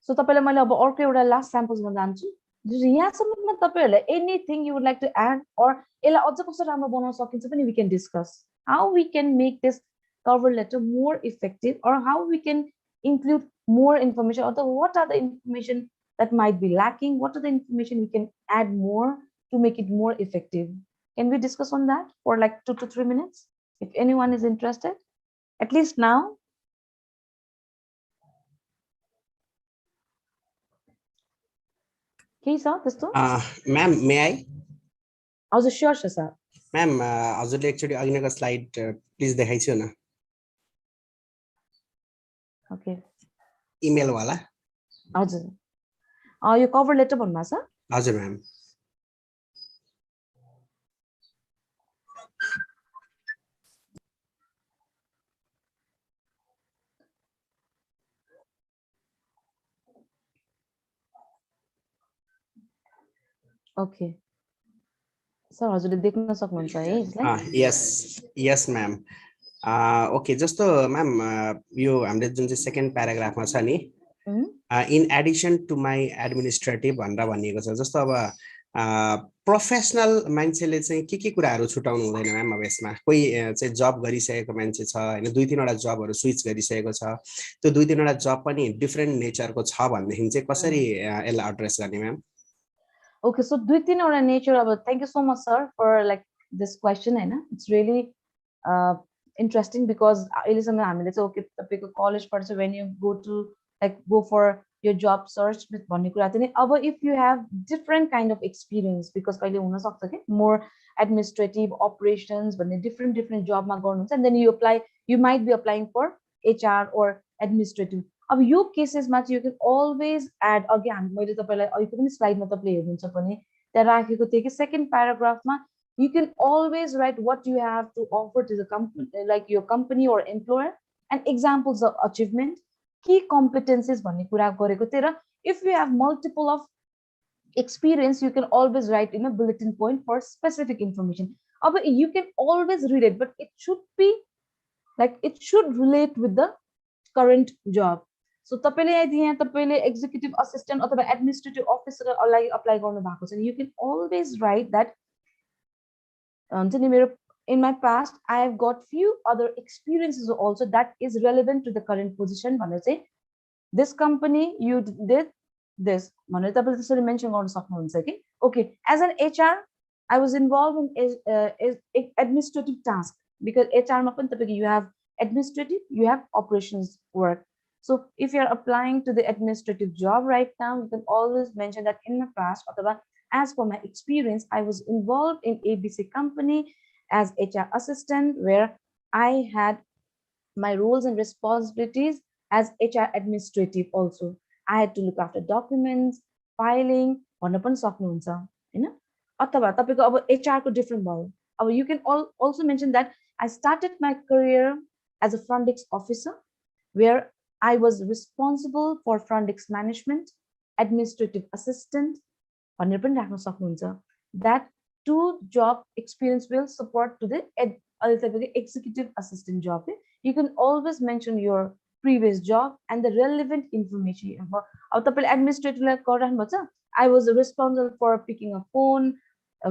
So तपाईलाई मैले अब अर्को एउटा लास्ट स्याम्पल्स मा जान्छु. यहाँसम्ममा तपाईहरुलाई anything you would like to add or यसलाई अझ कसरी राम्रो बनाउन सकिन्छ पनि we can discuss. How we can make this cover letter more effective, or how we can include more information, or what are the information that might be lacking, what are the information we can add more to make it more effective. Can we discuss on that for like 2 to 3 minutes if anyone is interested, at least now? Okay, sir, ma'am, may I? Also sure, sir. Ma'am, हजुरले actually अघिको slide please देखाइछु न. Okay. Email वाला. हजुर. यो cover letter भन्नु छ? हजुर ma'am. Okay. Sir हजुरले देख्न सक्नुहुन्छ है यसलाई? Yes ma'am. ओके, जस्तो म्याम यो हाम्रो जुन चाहिँ सेकेन्ड प्याराग्राफमा छ नि, in addition to my administrative भनेर भनिएको छ. जस्तो अब प्रोफेसनल मान्छेले चाहिँ के कुराहरू छुटाउनु हुँदैन म्याम. अब यसमा कोही चाहिँ जब गरिसकेको मान्छे छ हैन, 2-3 वटा जबहरू स्विच गरिसकेको छ, त्यो 2-3 वटा जब पनि डिफरेन्ट नेचरको छ भनेदेखि चाहिँ कसरी यसलाई एड्रेस गर्ने म्याम? Okay, so 2-3 वटा नेचर. अब thank you so much sir for like this question हैन. It's really interesting because अहिलेसम्म हामीले चाहिँ okay तपाईको कलेज पढ्छ, when you go to like go for your job search with भन्ने कुरा चाहिँ अब if you have different kind of experience because कहिले हुन सक्छ के more administrative operations भन्ने different job मा गर्नुहुन्छ and then you might be applying for HR or administrative अब यो केसेसमा चाहिँ you can always add again मैले तपाईलाई अघिको पनि स्लाइडमा तपाईले हेर्नुहुन्छ भने त्यहाँ राखेको थियो कि second प्याराग्राफमा you can always write what you have to offer to the company like your company or employer and examples of achievement key competencies भन्ने कुरा गरेको थियो र if you have multiple of experience you can always write in a bulletin point for specific information you can always read it but it should be like it should relate with the current job so तपाईले यदि यहाँ तपाईले executive assistant अथवा administrative officer लाई apply गर्नु भएको छ you can always write that in my past I have got few other experiences also that is relevant to the current position भनेर चाहिँ this company you did this भनेर तपाईले त्यसरी मेन्सन गर्न सक्नुहुन्छ कि okay as an HR I was involved in administrative task because HR मा पनि तपाईको you have administrative you have operations work so if you are applying to the administrative job right now you can always mention that in my past अथवा as for my experience I was involved in ABC company as HR assistant where I had my roles and responsibilities as HR administrative also I had to look after documents filing भन्न पनि सक्नुहुन्छ हैन अथवा तपाईको अब HR को different भयो अब you can also mention that I started my career as a front desk officer where I was responsible for front desk management administrative assistant भनेर पनि राख्न सक्नुहुन्छ that two job experience will support to the executive assistant job you can always mention your previous job and the relevant information अब तपाईले administrative लाई गरिराख्नु भएको छ I was responsible for picking a phone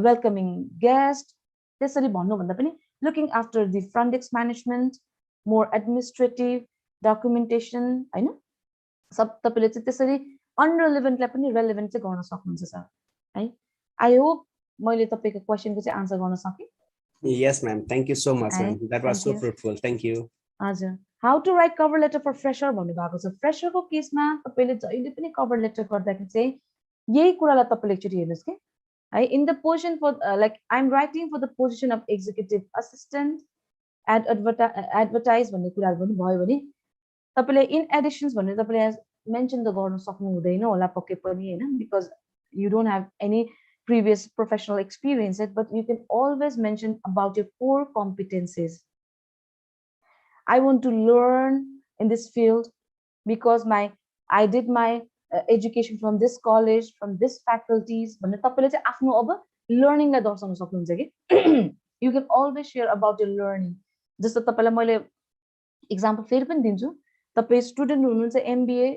welcoming guest त्यसरी भन्नु भन्दा पनि looking after the front desk management more administrative documentation हैन सब तपाईले चाहिँ त्यसरी unrelevant लाई पनि relevant चाहिँ गर्न सक्नुहुन्छ सर है I hope मैले तपाईको क्वेशनको चाहिँ आन्सर गर्न सके Yes ma'am thank you so much ma'am that was so fruitful thank you हजुर how to write cover letter for fresher भन्नु भएको छ fresher को केसमा तपाईले जहिले पनि cover letter गर्दाखेरि चाहिँ यही कुरालाई तपाईले एकचोटी हेर्नुस् के है in the position for like I'm writing for the position of executive assistant advertise भन्ने कुराहरु पनि भयो भने तपाईले in additions भन्ने तपाईले मेन्सन त गर्न सक्नु हुँदैन होला पक्कै पनि हैन because you don't have any previous professional experience but you can always mention about your core competencies I want to learn in this field because I did my education from this college from this faculties भन्ने तपाईले चाहिँ आफ्नो अब learning लाई दर्शाउन सक्नुहुन्छ के you can always share about your learning जस्तो तपाईलाई मैले example फेरि पनि दिन्छु तपाई स्टुडेन्ट हुनुहुन्छ MBA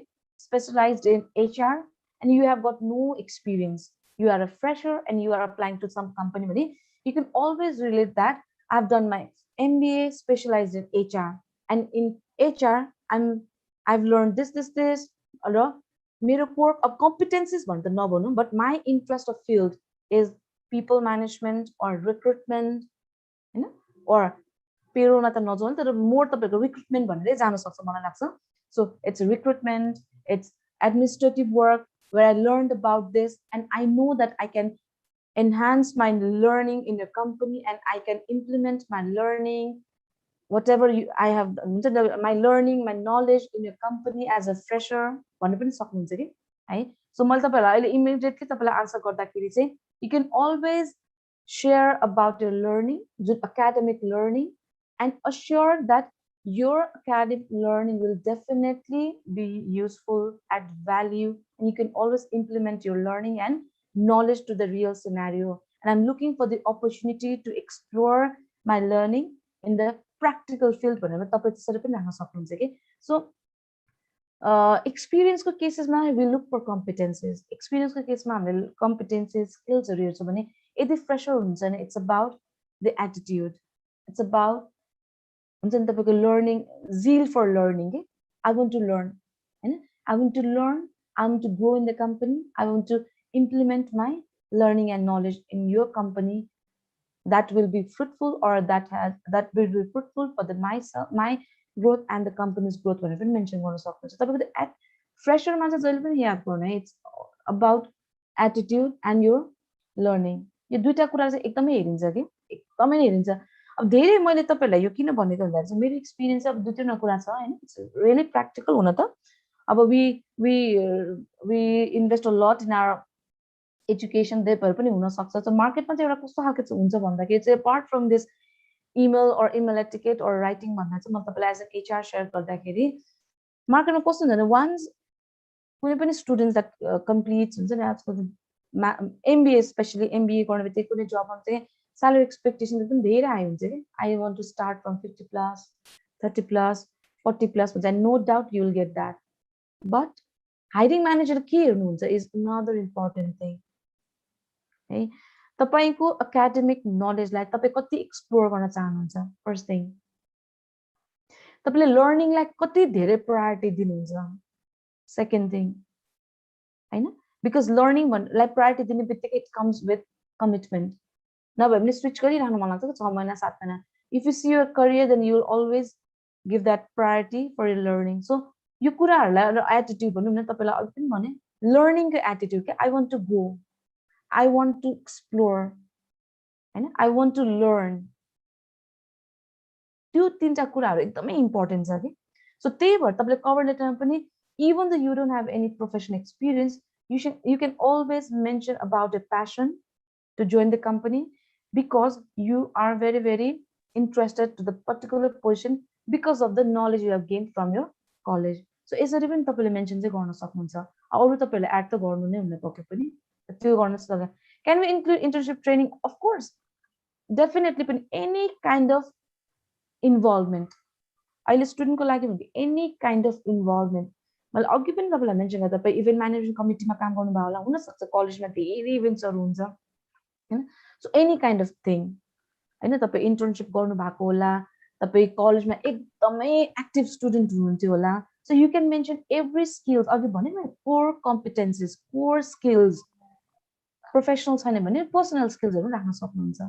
specialized in HR and you have got no experience you are a fresher and you are applying to some company भने you can always relate that I've done my MBA specialized in HR and in HR I've learned this र मेरो core of competencies भन्दा नभनौं but my interest of field is people management or recruitment हैन or payroll मा त नजाउँ तर more तपाईको recruitment भनेरै जान सक्छ मलाई लाग्छ so it's recruitment it's administrative work where I learned about this and I know that I can enhance my learning in your company and I can implement my learning whatever I have my learning my knowledge in your company as a fresher भन्ने पनि सक्नुहुन्छ के है so मैले तपाईहरुलाई अहिले immediately तपाईलाई answer गर्दाखेरि चाहिँ you can always share about your learning जुन academic learning and assure that your academic learning will definitely be useful add value and you can always implement your learning and knowledge to the real scenario and I'm looking for the opportunity to explore my learning in the practical field भनेर तपाई त्यसरी पनि राख्न सक्नुहुन्छ के so experience को cases मा we look for competencies experience को case मा हामीले competencies skills हरु हेर्छौं भने यदि fresher हुन्छ भने it's about the attitude it's about हुन्छ नि तपाईको learning zeal for learning के I want to learn हैन I want to learn I want to grow in the company I want to implement my learning and knowledge in your company that will be fruitful or that will be fruitful for the my growth and the company's growth भनेर पनि mention गर्न सक्नुहुन्छ तपाईको Fresher मा चाहिँ जहिले पनि याद गर्नु है, it's about attitude and your learning. यो दुईटा कुरा चाहिँ एकदमै हेरिन्छ कि, एकदमै हेरिन्छ. अब धेरै मैले तपाईहरुलाई यो किन भनेको भन्दा चाहिँ मेरो एक्सपिरियन्स अब दुई तीनवटा कुरा छ हैन, इट्स रियली प्र्याक्टिकल हुन त. अब we invest a lot in our education, देशहरु पनि हुन सक्छ. So मार्केटमा चाहिँ एउटा कस्तो खालको हुन्छ भन्दाखेरि चाहिँ apart from this email or email etiquette or writing भन्दा चाहिँ म तपाईलाई एज एन एचआर शेयर गर्दाखेरि मार्केटमा कस्तो हुन्छ भने once कुनै पनि स्टुडेन्ट्स that completes हुन्छ नि आजकल MBA स्पेशली MBA गर्ने बित्तिकै कुनै जबमा चाहिँ salary expectation एकदम धेरै हाई हुन्छ के. I want to start from 50 plus 30 plus 40 plus, but no doubt you will get that. But hiring manager के हेर्नुहुन्छ is another important thing. है, तपाईको academic knowledge लाई तपाई कति एक्सप्लोर गर्न चाहनुहुन्छ, फर्स्ट थिङ. तपाईले लर्निङ लाई कति धेरै प्रायोरिटी दिनुहुन्छ, सेकेन्ड थिङ. हैन, बिकज लर्निङ लाई प्रायोरिटी दिने बित्तिकै इट कम्स विथ कमिटमेन्ट. नभए पनि स्विच गरिरहनु मन लाग्छ 6 महिना 7 महिना. If you see your career then you will always give that priority for your learning. So यो कुराहरुलाई एटिट्युड भन्नु न, तपाईलाई अघि पनि भने लर्निङ को एटिट्युड के. I want to go, I want to explore, and I want to learn. त्यो तीनटा कुराहरु एकदमै इम्पोर्टेन्ट छ के. सो त्यही भएर तपाईले कभर लेटरमा पनि even though you don't have any professional experience, you can always mention about a passion to join the company because you are very very interested to the particular position because of the knowledge you have gained from your college. So यसरी पनि तपाईले mention चाहिँ गर्न सक्नुहुन्छ. अरु तपाईले add त गर्नु नै हुन्न पक्कै पनि. Can we include internship training? Of course, definitely. But any kind of involvement. I student ko लागि भने any kind of involvement. मैले अघि पनि तपाईलाई मेन्सन गर्दा तपाईँ इभेन्ट म्यानेजमेन्ट कमिटीमा काम गर्नु भयो होला, हुन सक्छ कलेजमा धेरै इभेन्ट्सहरु हुन्छ हैन. So any kind of thing हैन, तपाईँ इन्टर्नशिप गर्नु भएको होला, तपाईँ कलेजमा एकदमै एक्टिभ स्टुडेन्ट हुनुहुन्थ्यो होला. So you can mention every skills. अघि भने नि core competencies, core skills. Professional छैन भने पर्सनल स्किल्सहरु राख्न सक्नुहुन्छ.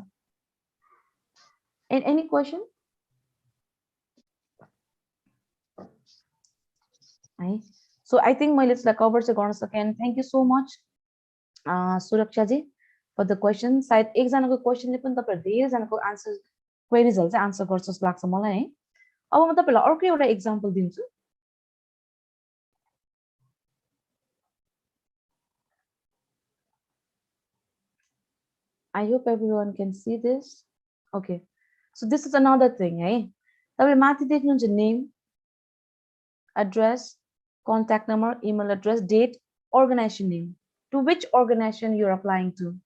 And any question? है, so I think मैले यसलाई कभर चाहिँ गर्न सके. And thank you so much सुरक्षा जी for the question. सायद एक जनाको क्वेशनले पनि तपाईहरु धेरै जनाको आन्सर क्वेरीजहरु चाहिँ आन्सर गर्छ जस्तो लाग्छ मलाई है. अब म तपाईहरुलाई अर्को एउटा एक्जाम्पल दिन्छु. I hope everyone can see this. Okay, so this is another thing, है. तपाईले माथि देख्नुहुन्छ name, address, contact number, email address, date, organization name. To which organization you're applying to.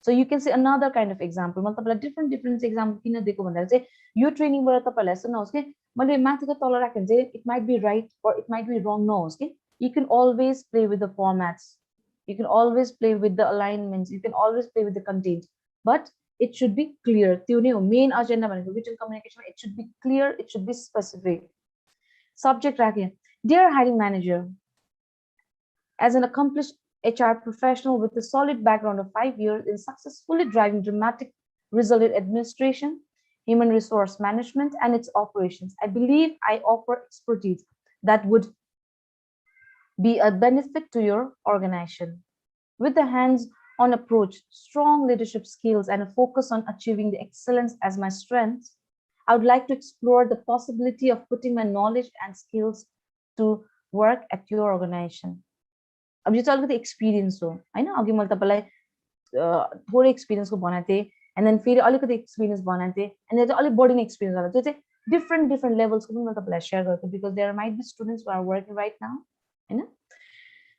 So you can see another kind of example. म तपाईलाई different example किन दिएको भन्दा चाहिँ यो ट्रेनिङ बाट तपाईलाई यस्तो नहोस् के मैले माथिको तल राखेँ चाहिँ it might be right or it might be wrong नहोस् के. You can always play with the formats. You can always play with the alignments. You can always play with the content. But it should be clear. त्यो नै हो main agenda भनेको written communication. It should be clear. It should be specific. Subject राखेँ. Dear hiring manager, as an accomplished HR professional with a solid background of 5 years in successfully driving dramatic result in administration, human resource management, and its operations, I believe I offer expertise that would be a benefit to your organization. With a hands-on approach, strong leadership skills, and a focus on achieving the excellence as my strengths, I would like to explore the possibility of putting my knowledge and skills to work at your organization. अब यो चाहिँ अलिकति experience हो हैन. अघि मैले तपाईलाई थोरै एक्सपिरियन्सको भनेको थिएँ एन्ड देन फेरि अलिकति एक्सपिरियन्स भनेको थिएँ एन्ड देन चाहिँ अलिक बढी नै एक्सपिरियन्स होला. त्यो चाहिँ डिफ्रेन्ट लेभल्सको पनि मैले तपाईलाई शेयर गरेको because there might be students who are working right now हैन.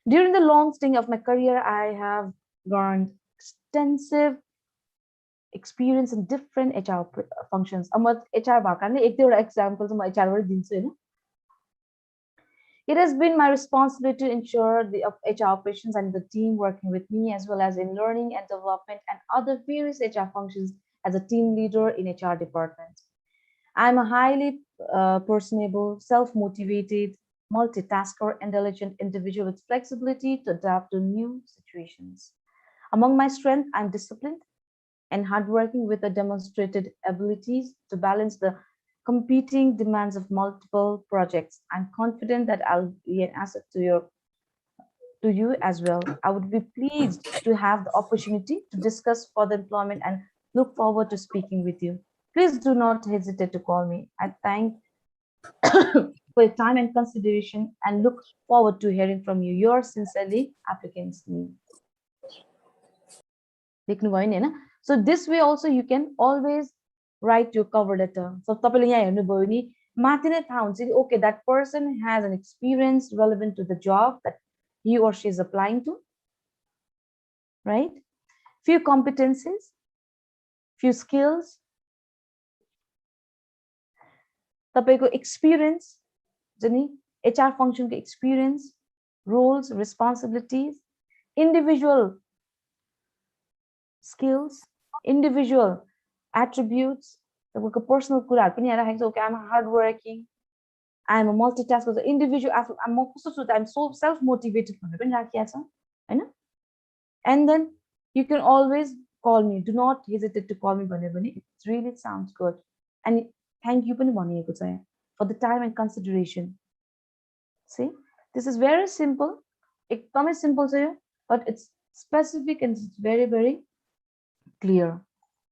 During the long stint of my career, I have garnered extensive experience in different HR functions. अब म HR भएको कारणले एक दुईवटा एक्जाम्पल चाहिँ म HR बाट दिन्छु हैन. It has been my responsibility to ensure the HR operations and the team working with me, as well as in learning and development and other various HR functions as a team leader in HR department. I'm a highly personable, self-motivated, multitasker, and diligent individual with flexibility to adapt to new situations. Among my strengths, I'm disciplined and hardworking with the demonstrated abilities to balance the competing demands of multiple projects. I'm confident that I'll be an asset to you as well. I would be pleased to have the opportunity to discuss further employment and look forward to speaking with you. Please do not hesitate to call me. I thank for your time and consideration and look forward to hearing from you. Yours sincerely, applicants. So this way also you can always write your cover letter. So okay, that person has an experience relevant to the job that he or she is applying to, right? Few competencies, few skills, तपाईको experience, HR function experience, roles, responsibilities, individual skills, individual attributes, personal कुराहरु पनि यहाँ राखेको छ. Okay, I'm hardworking, I'm a multitasker, individual, I'm so self-motivated भनेर पनि राखिएको छ, हैन? And then you can always call me. Do not hesitate to call me भनेर पनि it really sounds good. And thank you पनि भनिएको छ for the time and consideration. See, this is very simple. एकदमै simple छ यो, but it's specific and it's very, very clear.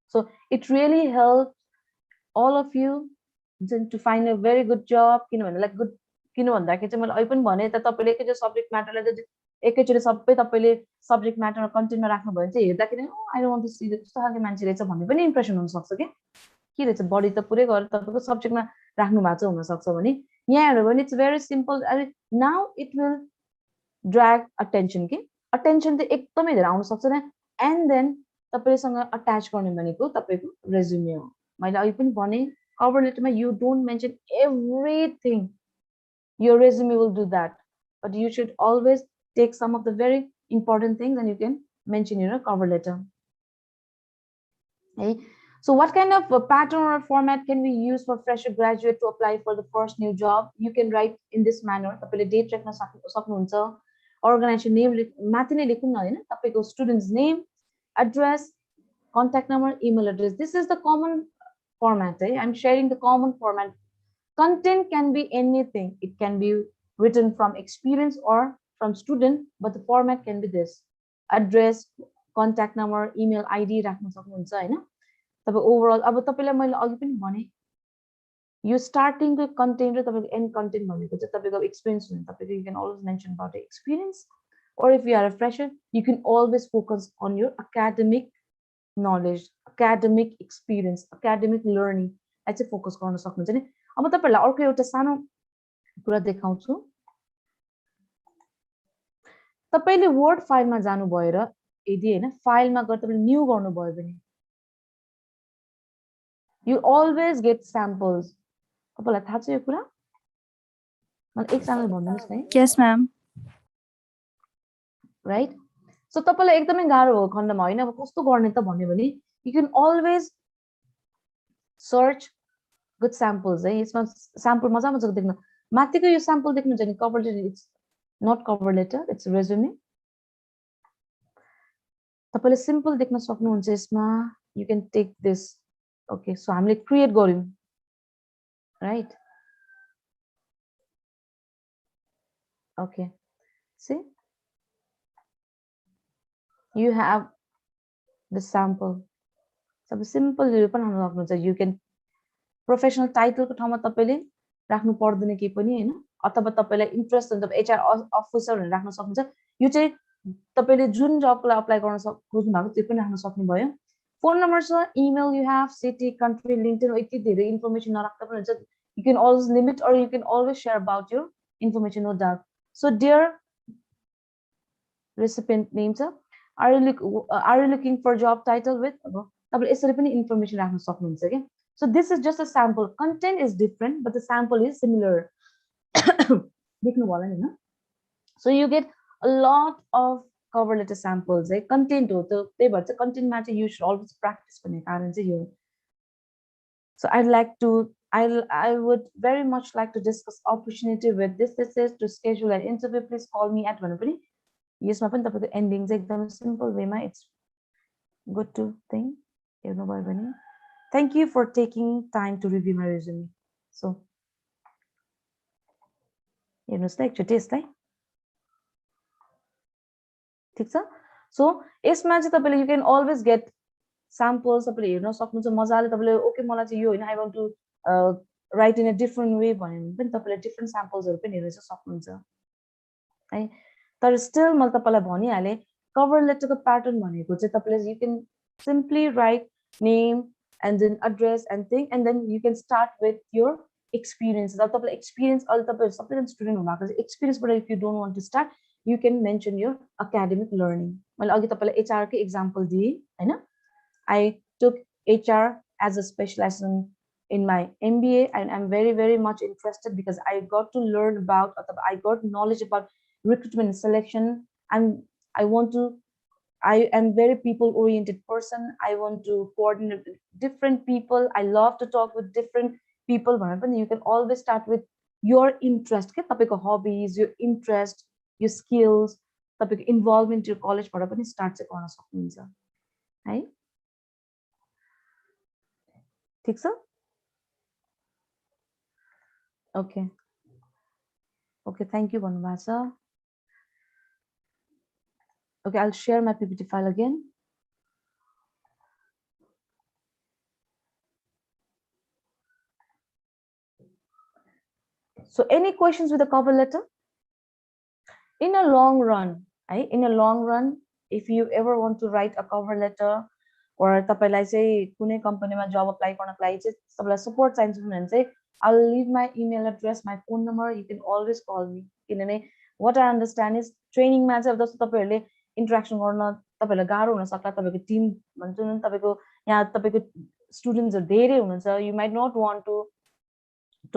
So it really helps all of you to find a very good job. Like good, भन्दाखेरि चाहिँ मैले अहिले पनि भने त तपाईले एकैचोटि सब्जेक्ट म्याटरलाई एकैचोटि सबै तपाईले सब्जेक्ट म्याटर कन्टेन्टमा राख्नु भयो भने चाहिँ हेर्दाखेरि I don't want to see कस्तो खालको मान्छे रहेछ भन्ने पनि इम्प्रेसन हुन सक्छ के रहेछ बडी त पुरै गरेर तपाईको सब्जेक्टमा राख्नु भएको छ हुन सक्छ भने यहाँ हेर्नु भने it's very simple. Now it will drag attention attention त एकदमै धेरै आउन सक्छ नि. एन्ड देन तपाईसँग अट्याच गर्ने भनेको तपाईको रेज्युमे हो. मैले अहिले पनि भने कभर लेटरमा you don't mention everything. Your resume will do that, but you should always take some of the very important things and you can mention in a cover letter. Okay. So what kind of a pattern or format can we use for fresher graduate to apply for the first new job? You can write in this manner. तपाईले date राख्न सक्नुहुन्छ, organization name माथि नै लेख्नु न हैन, तपाईको student's name, address, contact number, email address. This is the common format. I'm sharing the common format. Content can be anything. It can be written from experience or from student, but the format can be this: address, contact number, email ID राख्न सक्नुहुन्छ हैन. तपाई overall अब तपाईलाई मैले अघि पनि भने यो स्टार्टिङ को कन्टेन्ट र तपाईको एन्ड कन्टेन्ट भनेको चाहिँ तपाईको एक्सपिरियन्स हुन्छ. तपाईको you can always mention about your experience, or if you are a fresher you can always focus on your academic knowledge, academic experience, academic learning. चाहिँ फोकस गर्न सक्नुहुन्छ नि. अब तपाईहरुलाई अर्को एउटा सानो कुरा देखाउँछु. तपाईले वर्ड फाइलमा जानु भएर यदि हैन फाइलमा गएर तपाईले न्यू गर्नु भयो भने you always get samples. तपाईलाई थाहा छ यो कुरा? मलाई एक सानो भन्नुस् है. Yes ma'am. Right? So तपाईलाई एकदमै गाह्रो हो खण्डमा हैन अब कस्तो गर्ने त भन्ने भने you can always search good samples. यसमा sample मजा मजाको देख्न. माथिको यो sample देख्नु छ नि cover letter, it's not cover letter, it's a resume. तपाईले simple देख्न सक्नुहुन्छ यसमा. You can take this. Okay, so हामीले create गर्यौं. Right? Okay. See? You have the sample. So simple यो पनि हाल्न सक्नुहुन्छ. You can प्रोफेसनल टाइटल को ठाउँमा तपाईले राख्नु पर्दैन के पनि हैन, अथवा तपाईलाई इन्ट्रेस्ट हुन्छ एचआर अफिसर भनेर राख्न सक्नुहुन्छ. यो चाहिँ तपाईले जुन जबको लागि अप्लाई गर्न खोज्नु भएको त्यो पनि राख्न सक्नु भयो. फोन नम्बर छ, email you have, city, country, LinkedIn, यति धेरै इन्फर्मेसन नराख्दा पनि हुन्छ. You can always limit or you can always share about your information, no doubt. So dear recipient name छ, are you looking for job title with तपाईले यसरी पनि information राख्न सक्नुहुन्छ के. So this is just a sample. Content is different, but the sample is similar. So you get a lot of cover letter samples. Content content matter you should always practice. So I would very much like to discuss opportunity with this is to schedule an interview. Please call me at one. Yes, the ending simple way. It's good to think. Thank you for taking time to review my resume. So हेर्नुस् त एकचोटि यसलाई ठीक छ so यसमा चाहिँ तपाईले you can always get samples तपाईले हेर्न सक्नुहुन्छ मजाले तपाईले ओके मलाई चाहिँ यो हैन I want to write in a different way भन्यो भने पनि तपाईले डिफरेंट स्याम्पल्सहरु पनि हेरेर चाहिँ सक्नुहुन्छ है तर स्टिल मैले तपाईलाई भनिहाले कभर लेटरको प्याटर्न भनेको चाहिँ तपाईले you can simply write name and then address and thing and then you can start with your experience अब तपाईले एक्सपिरियन्स अल तपाईहरु सबैजना स्टुडेन्ट हुनुभएको छ एक्सपिरियन्सबाट if you don't want to start you can mention your academic learning मैले अघि तपाईलाई HR को एक्जाम्पल दिए हैन I took HR as a specialization in my MBA and I'm very much interested because I got to learn about I got knowledge about recruitment and selection and I am very people-oriented person. I want to coordinate with different people. I love to talk with different people. You can always start with your interest. Your hobbies, your interest, your skills, your involvement in your college. Start right? ठीक छ? Okay. Okay, thank you, Vanvasa. Okay, I'll share my PPT file again. So any questions with the cover letter? In a long run, if you ever want to write a cover letter or तपाईलाई चाहिँ कुनै कम्पनीमा जब apply गर्नको लागि चाहिँ तपाईलाई support चाहिन्छ भने चाहिँ I'll leave my email address, my phone number. You can always call me. किनभने what I understand is training मा चाहिँ अब जस्तो तपाईहरुले इन्टरेक्सन गर्न तपाईहरुलाई गाह्रो हुन सक्ला तपाईको टिम भन्छ नि तपाईको यहाँ तपाईको स्टुडेन्ट्सहरु धेरै हुनुहुन्छ you might not want to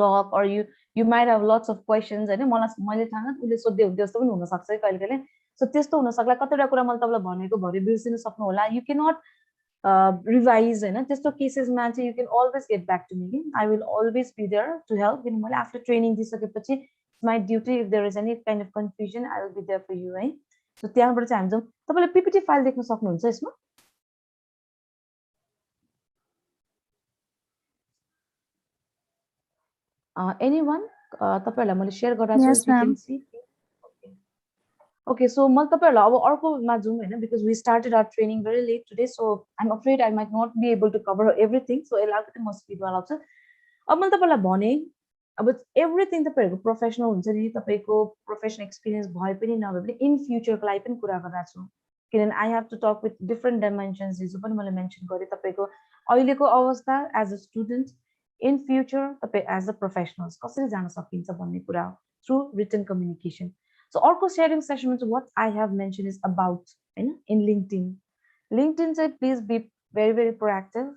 talk or you might have lots of questions हैन मलाई मैले थाहा उले सोध्दै हुन्छ जस्तो पनि हुन सक्छ कहिले कहिले सो त्यस्तो हुन सक्ला कतिवटा कुरा मैले तपाईलाई भनेको भरि बिर्सिन सक्नु होला you cannot revise हैन त्यस्तो केसेसमा चाहिँ you can always get back to me I will always be there to help किन मैले आफ्टर ट्रेनिङ दिइसकेपछि my duty if there is any kind of confusion I will be there for you है so त्यहाँबाट चाहिँ हामी जाउँ तपाईले PPT file देख्न सक्नुहुन्छ यसमा anyone तपाईहरुलाई मैले शेयर गराएको छु you can see okay so मैले तपाईहरुलाई अब अर्कोमा जाउँ हैन because we started our training very late today so I'm afraid I might not be able to cover everything so यसलाई अलिकति म स्पिड वाला छ अब मैले तपाईहरुलाई भने अब एभ्रीथिङ तपाईहरुको प्रोफेसनल हुन्छ नि तपाईको प्रोफेसनल एक्सपिरियन्स भए पनि नभए पनि इन फ्युचरको लागि पनि कुरा गरिरहेको छु किनभने I have to talk with different dimensions हिजो पनि मैले मेन्सन गरेँ तपाईको अहिलेको अवस्था as a student in future तपाई एज अ प्रोफेसनल्स कसरी जान सकिन्छ भन्ने कुरा थ्रु रिटन कम्युनिकेसन सो अर्को सेयरिङ सेसनमा चाहिँ what I have mention is about हैन इन लिङ्क्डइन चाहिँ please be very proactive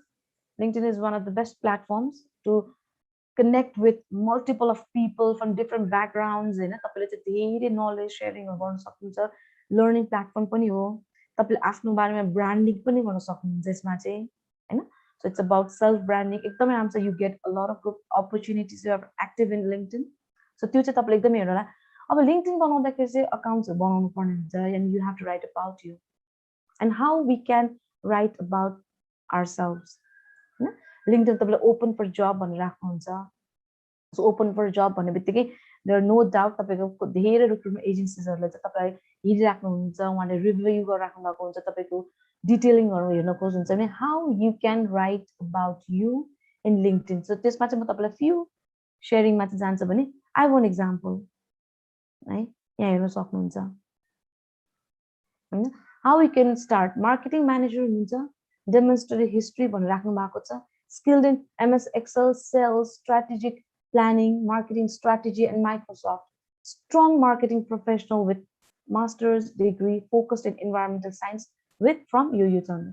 LinkedIn is one of the best platforms to connect with multiple of people from different backgrounds हैन तपाईले चाहिँ धेरै knowledge sharing गर्न सक्नुहुन्छ लर्निङ प्लेटफर्म पनि हो तपाईले आफ्नो बारेमा ब्रान्डिङ पनि गर्न सक्नुहुन्छ यसमा चाहिँ हैन so it's about self branding एकदमै राम्रो you get a lot of good opportunities you are active in LinkedIn so त्यो चाहिँ तपाईले एकदमै हेर्नु होला अब लिङ्क्डइन बनाउँदाखेरि चाहिँ अकाउन्ट्सहरु बनाउनु पर्ने हुन्छ and you have to write about you and how we can write about ourselves हैन लिङ्क्डइन तपाईले ओपन फर जब भनेर राख्नुहुन्छ सो ओपन फर जब भन्ने बित्तिकै देयर नो डाउट तपाईको धेरै रिक्रुटमेन्ट एजेन्सीजहरुले चाहिँ तपाईलाई हेरिराख्नुहुन्छ उहाँले रिभ्यू गरिराख्नु भएको हुन्छ तपाईको डिटेलिङहरु हेर्न खोज्नुहुन्छ भने how you can write about you in LinkedIn so त्यसमा चाहिँ म तपाईलाई फ्यु शेयरिङमा चाहिँ जान्छ भने आई वान एक्जाम्पल है यहाँ हेर्न सक्नुहुन्छ हैन how you can start marketing manager हुनुहुन्छ डेमोन्स्ट्रेटिभ हिस्ट्री भनेर राख्नु भएको छ skilled in MS Excel, sales, strategic planning, marketing strategy, and Microsoft. Strong marketing professional with master's degree focused in environmental science with from UUTM.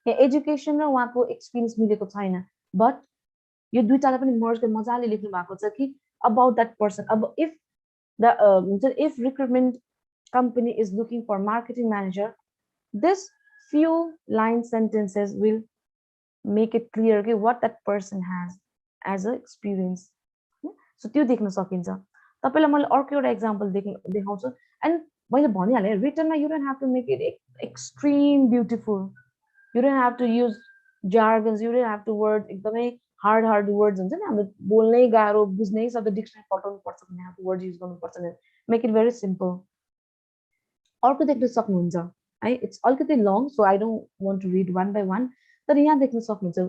Education र उहाँको experience मिलेको छैन but यो दुईटालाई पनि मर्ज गरेर मजाले लेख्नु भएको छ कि about that person. अब if recruitment company is looking for marketing manager, this few line sentences will make it clear okay, what that person has as a experience. So त्यो देख्न सकिन्छ तपाईलाई मैले अर्को एउटा एक्जाम्पल देखाउँछु एन्ड मैले भनिहालेँ रिटनमा you don't have to make it extreme beautiful you don't have to use jargons you don't have to word एकदमै hard words हुन्छ नि हाम्रो बोल्नै गाह्रो बुझ्नै शब्द डिक्सनरी पठाउनु पर्छ भन्ने खालको वर्ड युज गर्नुपर्छ नि मेक इट भेरी सिम्पल अर्को देख्न सक्नुहुन्छ है इट्स अलिकति long so I don't want to read one by one तर यहाँ देख्न सक्नुहुन्छ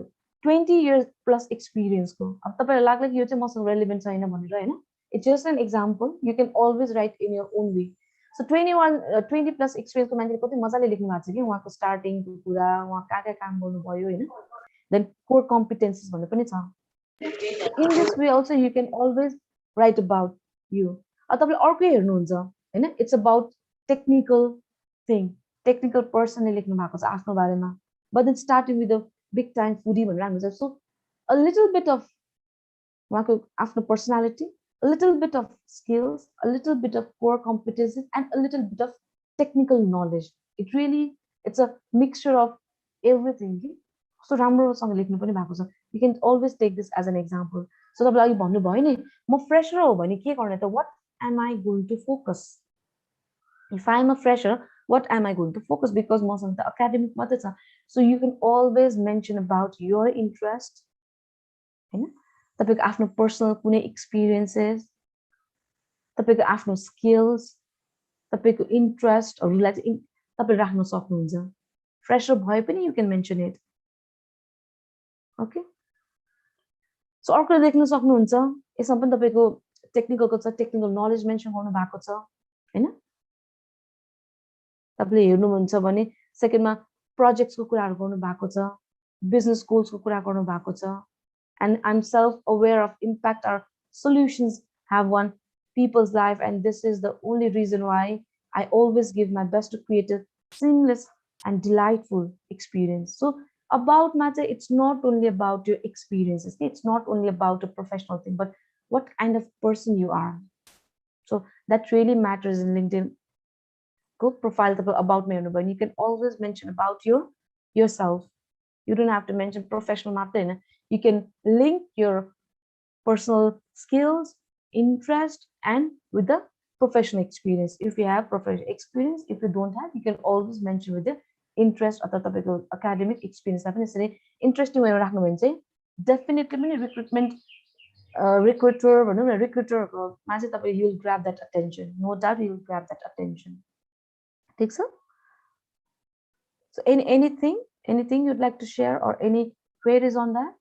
20 years प्लस एक्सपिरियन्सको अब तपाईँलाई लाग्ला कि यो चाहिँ मसँग रेलिभेन्ट छैन भनेर होइन it's just an example you can always write in your own way so 20 plus एक्सपिरियन्सको मान्छेले कति मजाले लेख्नु भएको छ कि उहाँको स्टार्टिङको कुरा उहाँ कहाँ काम गर्नुभयो होइन देन कोर कम्पिटेन्सिज भन्ने पनि छ in this way also you can always write about you अब तपाईँले अर्कै हेर्नुहुन्छ होइन it's about technical thing technical पर्सनले लेख्नु भएको छ आफ्नो बारेमा but then starting with a big time foodie भनेर राख्नु छ so a little bit of उहाँको आफ्नो personality a little bit of skills, a little bit of core competencies, and a little bit of technical knowledge. It's a mixture of everything. So राम्रोसँग लेख्नु पनि भएको छ. You can always take this as an example. So तपाईँले अघि भन्नुभयो नि म फ्रेसर हो भने के गर्ने त what am I going to focus? If I am a fresher, what am I going to focus? Because मसँग त academic मात्रै छ. So you can always mention about your interest. हैन तपाईको आफ्नो पर्सनल कुनै एक्सपिरियन्सेस तपाईको आफ्नो स्किल्स तपाईको इन्ट्रेस्टहरुलाई चाहिँ तपाईले राख्न सक्नुहुन्छ फ्रेशर भए पनि you can mention it okay so अर्को देख्न सक्नुहुन्छ यसमा पनि तपाईको टेक्निकलको छ टेक्निकल नलेज मेन्सन गर्नु भएको छ हैन तपाईले हेर्नुहुन्छ भने सेकेन्डमा प्रोजेक्ट्सको कुराहरु गर्नु भएको छ बिजनेस गोल्सको कुरा गर्नु भएको छ and I'm self-aware of impact our solutions have on people's life, and this is the only reason why I always give my best to create a seamless and delightful experience. So about matter, it's not only about your experiences, it's not only about a professional thing, but what kind of person you are. So that really matters in LinkedIn. Go profile about me, and you can always mention about yourself. You don't have to mention professional matter. You can link your personal skills, interest, and with the professional experience. If you have professional experience, if you don't have, you can always mention with the interest or the academic experience. Interesting way of definitely recruitment recruiter, you'll grab that attention. No doubt you'll grab that attention. Take so? So anything you'd like to share or any queries on that?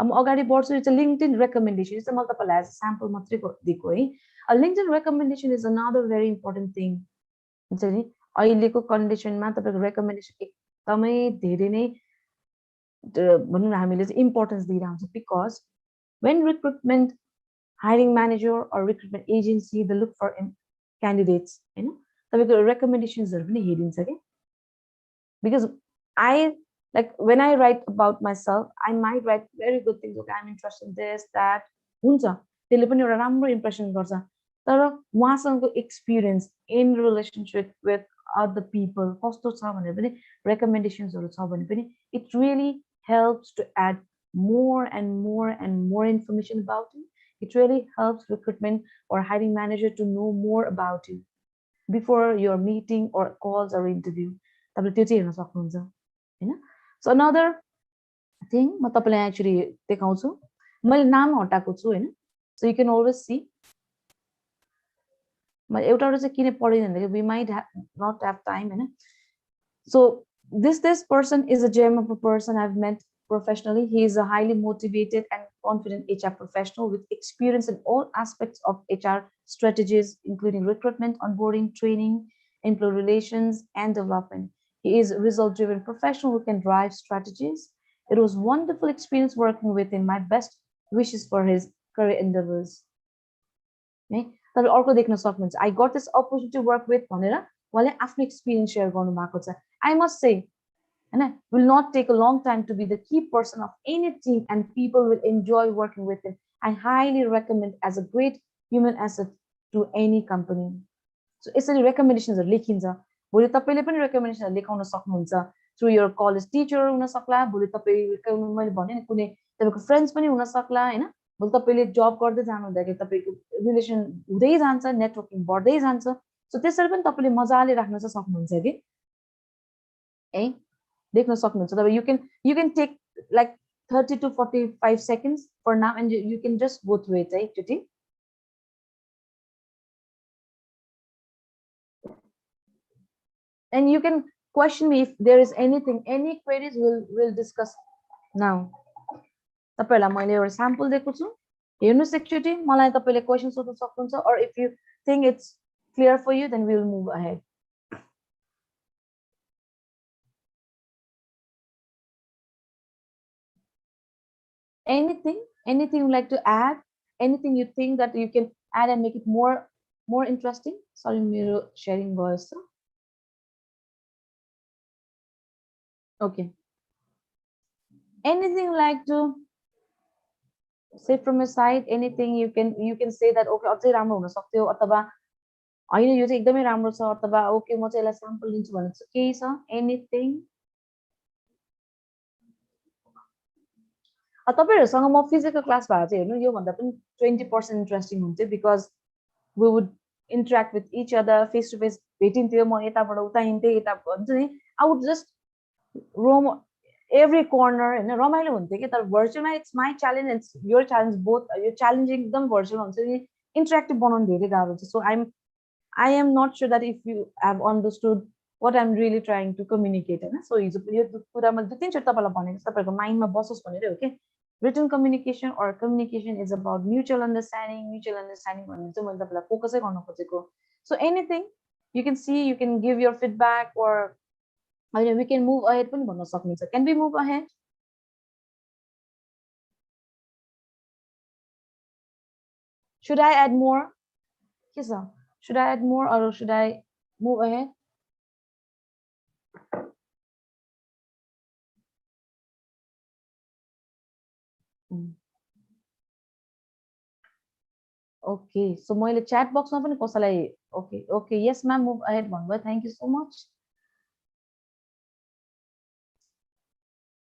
It's a LinkedIn recommendation. It's a multiple as a sample. A LinkedIn recommendation is another very important thing. Condition recommendation importance because when recruitment hiring manager or recruitment agency they look for candidates, recommendations are because like when I write about myself, I might write very good things. Okay, I'm interested in this, that. Huncha. Tele pani euta राम्रो impression गर्छ. तर उहाँसँगको experience in relationship with other people कस्तो छ भनेर पनि recommendations-हरु छ भने पनि it really helps to add more and more information about you. It really helps recruitment or hiring manager to know more about you before your meeting or calls or interview. तपाईले त्यो चाहिँ हेर्न सक्नुहुन्छ हैन So another thing, I actually take also. My name hataako chu हैन so you can always see. We might not have time हैन so this person is a gem of a person I've met professionally. He is a highly motivated and confident HR professional with experience in all aspects of HR strategies, including recruitment, onboarding, training, employee relations, and development. He is a result-driven professional who can drive strategies. It was a wonderful experience working with him. My best wishes for his career endeavors. I got this opportunity to work with experience share. I must say, and it will not take a long time to be the key person of any team, and people will enjoy working with him. I highly recommend as a great human asset to any company. So, it's a recommendations of Likinza. भोलि तपाईले पनि recommendation लेखाउन सक्नुहुन्छ through your college teacher हुन सक्ला भोलि तपाई मैले भने नि कुनै तपाईको फ्रेन्ड्स पनि हुन सक्ला हैन भोलि तपाईले जब गर्दै जानु हुँदाखेरि तपाईको रिलेसन हुँदै जान्छ नेटवर्किङ बढ्दै जान्छ सो त्यसरी पनि तपाईले मजाले राख्न चाहिँ सक्नुहुन्छ के ए देख्न सक्नुहुन्छ तपाईँ you can take like 30 to 45 seconds for now, and you can just go through it, right, Tuti? And you can question me if there is anything, any queries we'll discuss now. तपाईहरुलाई मैले एउटा sample दिएको छु, हेर्नुस् एकचोटी, मलाई तपाईले question सोध्न सक्नुहुन्छ, or if you think it's clear for you, then we will move ahead. Anything you'd like to add? Anything you think that you can add and make it more interesting? Sorry, मेरो sharing voice. Okay. Anything like to say from your side? Anything you can say that okay, अझै राम्रो हुन सक्थ्यो, अथवा हैन यो चाहिँ एकदमै राम्रो छ, अथवा ओके म चाहिँ यसलाई स्याम्पल लिन्छु भन्ने चाहिँ केही छ? Anything? तपाईहरुसँग म फिजिकल क्लास भए चाहिँ हेर्नु यो भन्दा पनि 20% इन्ट्रेस्टिङ हुन्थ्यो, because we would interact with each other face to face. भेटिन्थ्यो, म यताबाट उता हिँड्थे, यता भन्छ नि, I would just roam every corner, हैन, रमाइलो हुन्थ्यो के. तर भर्चुअलमा it's my challenge, it's your challenge, both यो च्यालेन्जिङ एकदम भर्चुअल हुन्छ नि, इन्टरेक्टिभ बनाउनु धेरै गाह्रो हुन्छ. So I am not sure that if you have understood what I'm really trying to communicate, हैन. सो हिजो यो कुरा मैले दुई तीनचोटि तपाईलाई भनेको छु, तपाईहरुको माइन्डमा बसोस् भनेर हो के. Written communication or communication is about mutual understanding भन्ने चाहिँ मैले तपाईलाई फोकसै गर्न खोजेको. So anything you can see, you can give your feedback, or we can move ahead पनि भन्न सक्नुहुन्छ. Can we move ahead? Should I add more? Yes, sir. Should I add more or should I move ahead? Okay, so मैले chat box मा पनि कसैलाई okay, yes ma'am, move ahead भन्नुभयो. Thank you so much.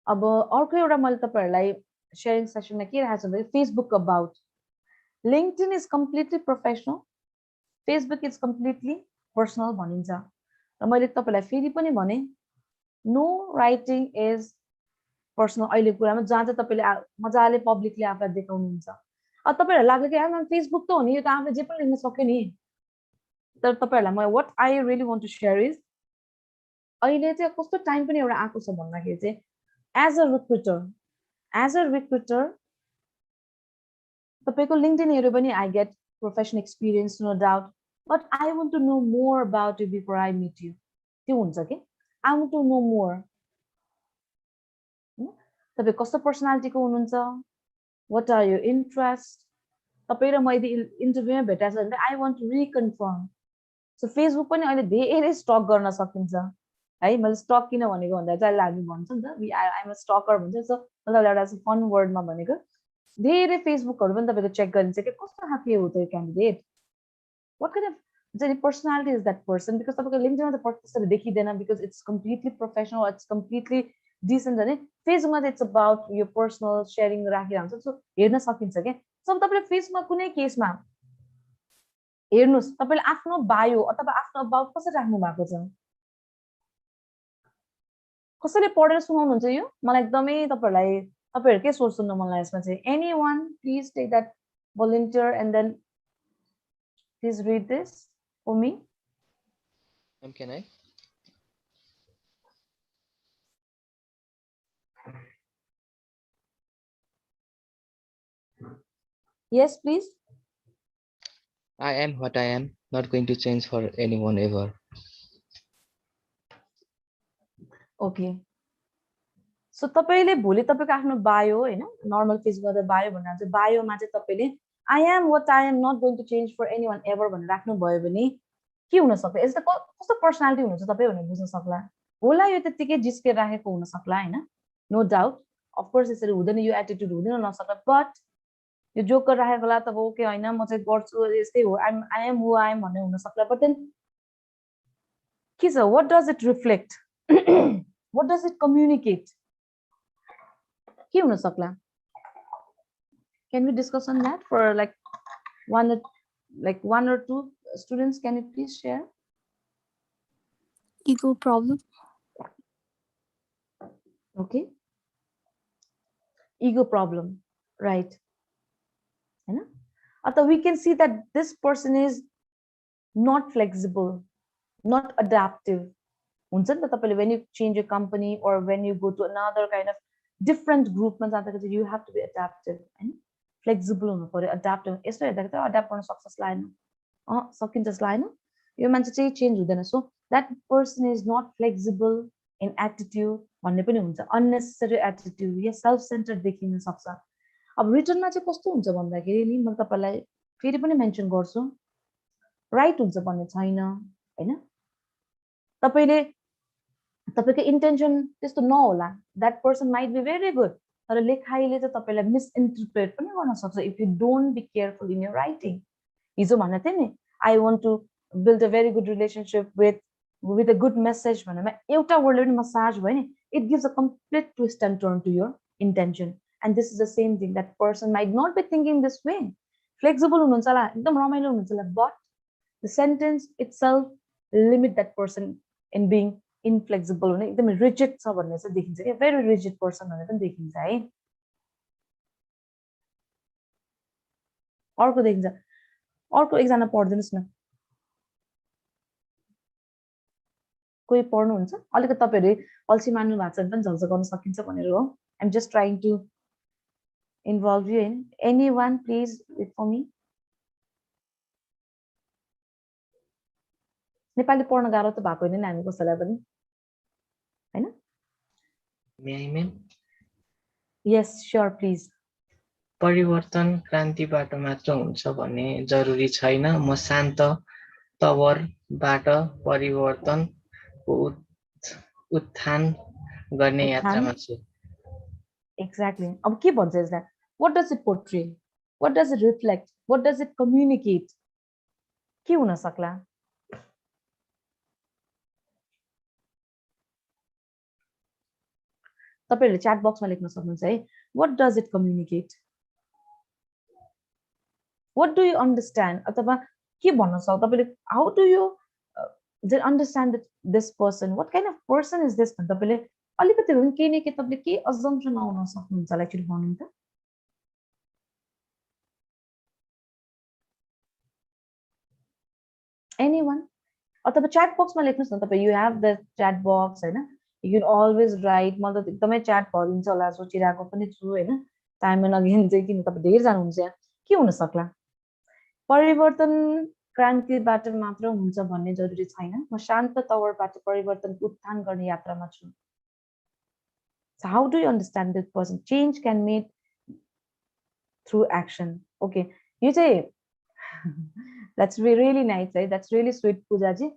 अब अर्को एउटा मैले तपाईहरुलाई sharing session मा के राखेको छु भने Facebook about. LinkedIn is completely professional. Facebook is completely personal भनिन्छ. र मैले तपाईलाई फेरि पनि भने, no writing is personal. अहिले कुरामा जहाँ चाहिँ तपाईले मजाले पब्लिकली आफूलाई देखाउनुहुन्छ. अब तपाईहरुलाई लाग्यो कि यार फेसबुक त हो नि, यो त आफूले जे पनि लेख्न सक्यो नि. तर तपाईहरुलाई म what I really want to share is अहिले चाहिँ कस्तो टाइम पनि एउटा आएको छ भन्दाखेरि चाहिँ as a recruiter तपाईको LinkedIn हेर्यो भने I get professional experience, no doubt, but I want to know more about you before I meet you. त्यो हुन्छ के, I want to know more. तपाई कस्तो पर्सनालिटीको हुनुहुन्छ, what are your interests? तपाई र मैले इन्टरभ्यूमा भेटाएको छ भने I want to reconfirm. So Facebook पनि अहिले धेरै स्टक गर्न सकिन्छ है. मैले स्टक किन भनेको भन्दा चाहिँ हामी भन्छ नि त, I am a stalker भन्छ. सो मतलब एउटा फन वर्डमा भनेको धेरै फेसबुकहरु पनि तपाईले चेक गरिन्छ कि कस्तो खालको हो त यो candidate, what kind of personality is that person, because तपाईको लिंक्डइनमा त त्यसरी देखिदैन, because it's completely professional, it's completely decent हैन. फेसबुकमा चाहिँ it's about your personal sharing राखिरहन्छ. सो हेर्न सकिन्छ के. सो तपाईले फेसबुकमा कुनै केसमा हेर्नुस्, तपाईले आफ्नो बायो अथवा आफ्नो अबाउट कसरी राख्नु भएको छ, कसैले पढेर सुनाउनुहुन्छ यो मलाई एकदमै तपाईहरुकै सोच सुन्न मन लाग्यो यसमा चाहिँ. Anyone please take that volunteer and then please read this for me. Can I? Yes, please. I am what I am, not going to change for anyone ever. Okay. So तपाईले भोलि तपाईको आफ्नो बायो हैन, normal फेसबुकमा त bio भन्नुहुन्छ, बायोमा चाहिँ तपाईले I am what I am, not going to change for anyone ever भनेर राख्नु भयो भने के हुन सक्छ, यस्तो कस्तो पर्सनालिटी हुनुहुन्छ तपाई भनेर बुझ्न सक्ला. होला यो त्यतिकै जिस्के राखेको हुन सक्ला हैन, नो डाउट. अफ कोर्स यसरी हुँदैन, यो एटिट्युड हुँदैन नसक्ला, बट यो जोकर राखेको होला तब ओके हैन म चाहिँ गर्छु यस्तै हो, I am who I am भन्ने हुन सक्ला. बट देन के छ, what does it reflect? What does it communicate? के हुन सक्ला? Can we discuss on that for like one or two students? Can you please share? Ego problem. Okay. ego problem, right? We can see that this person is not flexible, not adaptive. When you change a company or when you go to another kind of different group, you have to be adaptive and flexible, adaptive. Adapt गर्न सक्छ जस्तो लागेन, सकिन्छ जस्तो लागेन, यो मान्छे चाहिँ चेन्ज हुँदैन. So that person is not flexible in attitude भन्ने पनि हुन्छ. अननेसेसरी एटिट्युड या सेल्फ सेन्टर्ड देखिन सक्छ. अब रिटर्नमा चाहिँ कस्तो हुन्छ भन्दाखेरि नि म तपाईलाई फेरि पनि मेन्सन गर्छु, राइट हुन्छ भन्ने छैन हैन. तपाईको इन्टेन्सन त्यस्तो नहोला, that person might be very good, तर लेखाइले चाहिँ तपाईलाई मिसइन्टरप्रेट पनि गर्न सक्छ if you don't be careful in your writing. हिजो भन्ने थिएँ नि, I want to build a very good relationship with a good message भनेमा एउटा वर्डले पनि मसाज भयो नि, it gives a complete twist and turn to your intention. And this is the same thing, that person might not be thinking this way. Flexible हुनुहुन्छ होला, एकदम रमाइलो हुनुहुन्छ होला, but the sentence itself limit that person in being inflexible हुने, एकदम rigid छ भन्ने चाहिँ देखिन्छ के, very rigid person भनेर पनि देखिन्छ है. अर्को देखिन्छ, अर्को एकजना पढ्दिनुस् न, कोही पढ्नुहुन्छ? अलिकति तपाईहरुले अल्छी मान्नु भएको छ भने पनि झल्झ गर्न सकिन्छ भनेर हो. I'm just trying to involve you in. Anyone please read for me? Nepali पढ्न गाह्रो त भएको हैन हामी कसैलाई पनि हैन. May I, ma'am? Yes, sure, please. परिवर्तन क्रान्तिबाट मात्र हुन्छ भन्ने जरुरी छैन. म शान्त तवरबाट परिवर्तनको उत्थान गर्ने यात्रामा छु. Exactly. अब के भन्छ यसलाई? What does it portray? What does it reflect? What does it communicate? के हुन सक्ला? तपाईहरुले च्याट बक्समा लेख्न सक्नुहुन्छ है. What does it communicate? What do you understand? अथवा के भन्न सक्छ तपाईले? How do you understand that this person? What kind of person is this? तपाईले अलिकति रुन के नि के तपाईले के assumption लाउन सक्नुहुन्छ होला एक्चुअली भन्नु त. Anyone? अथवा च्याट बक्समा लेख्नुस् न तपाई. You have the chat box हैन. You can always write. मलाई त एकदमै च्याट भरिन्छ होला सोचिरहेको पनि छु हैन. टाइम एन्ड अगेन चाहिँ किन तपाई धेरै जना हुनुहुन्छ यहाँ. के हुन सक्ला? परिवर्तन क्रान्तिबाट मात्र हुन्छ भन्ने जरुरी छैन. म शान्त तवरबाट परिवर्तनको उत्थान गर्ने यात्रामा छु. So how do you understand this person? Change can made through action. Okay. You say that's really nice, right? That's really sweet, Poojaji.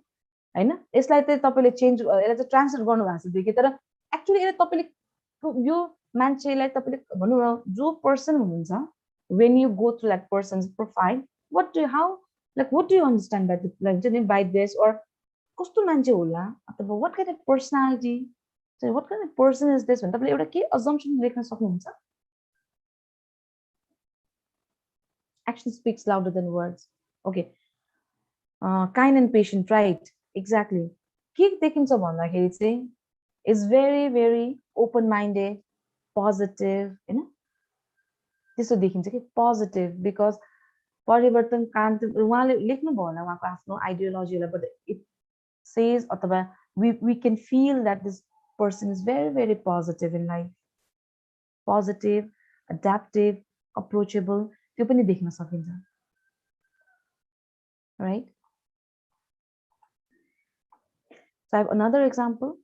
हैन. यसलाई चाहिँ तपाईले चेन्ज यसलाई चाहिँ ट्रान्सलेट गर्नु भएको छ देखि, तर एक्चुअली यसले तपाईले यो मान्छेलाई तपाईले भन्नु न जो पर्सन हुनुहुन्छ, when you go through that person's profile, what do you understand by this, or कस्तो मान्छे होला अथवा what kind of personality, so what kind of person is this, भने तपाईले एउटा के assumption लेख्न सक्नुहुन्छ? Action speaks louder than words. Okay. Kind and patient, right? Exactly. के देखिन्छ भन्दाखेरि चाहिँ is very very open minded, positive, हैन. त्यसो देखिन्छ कि positive, because परिवर्तन कान्ति उहाँले लेख्नु भयो होला उहाँको आफ्नो आइडियोलोजी होला, but it says अथवा we can feel that this person is very very positive in life. Positive, adaptive, approachable, त्यो पनि देख्न सकिन्छ. Right? So I have another example.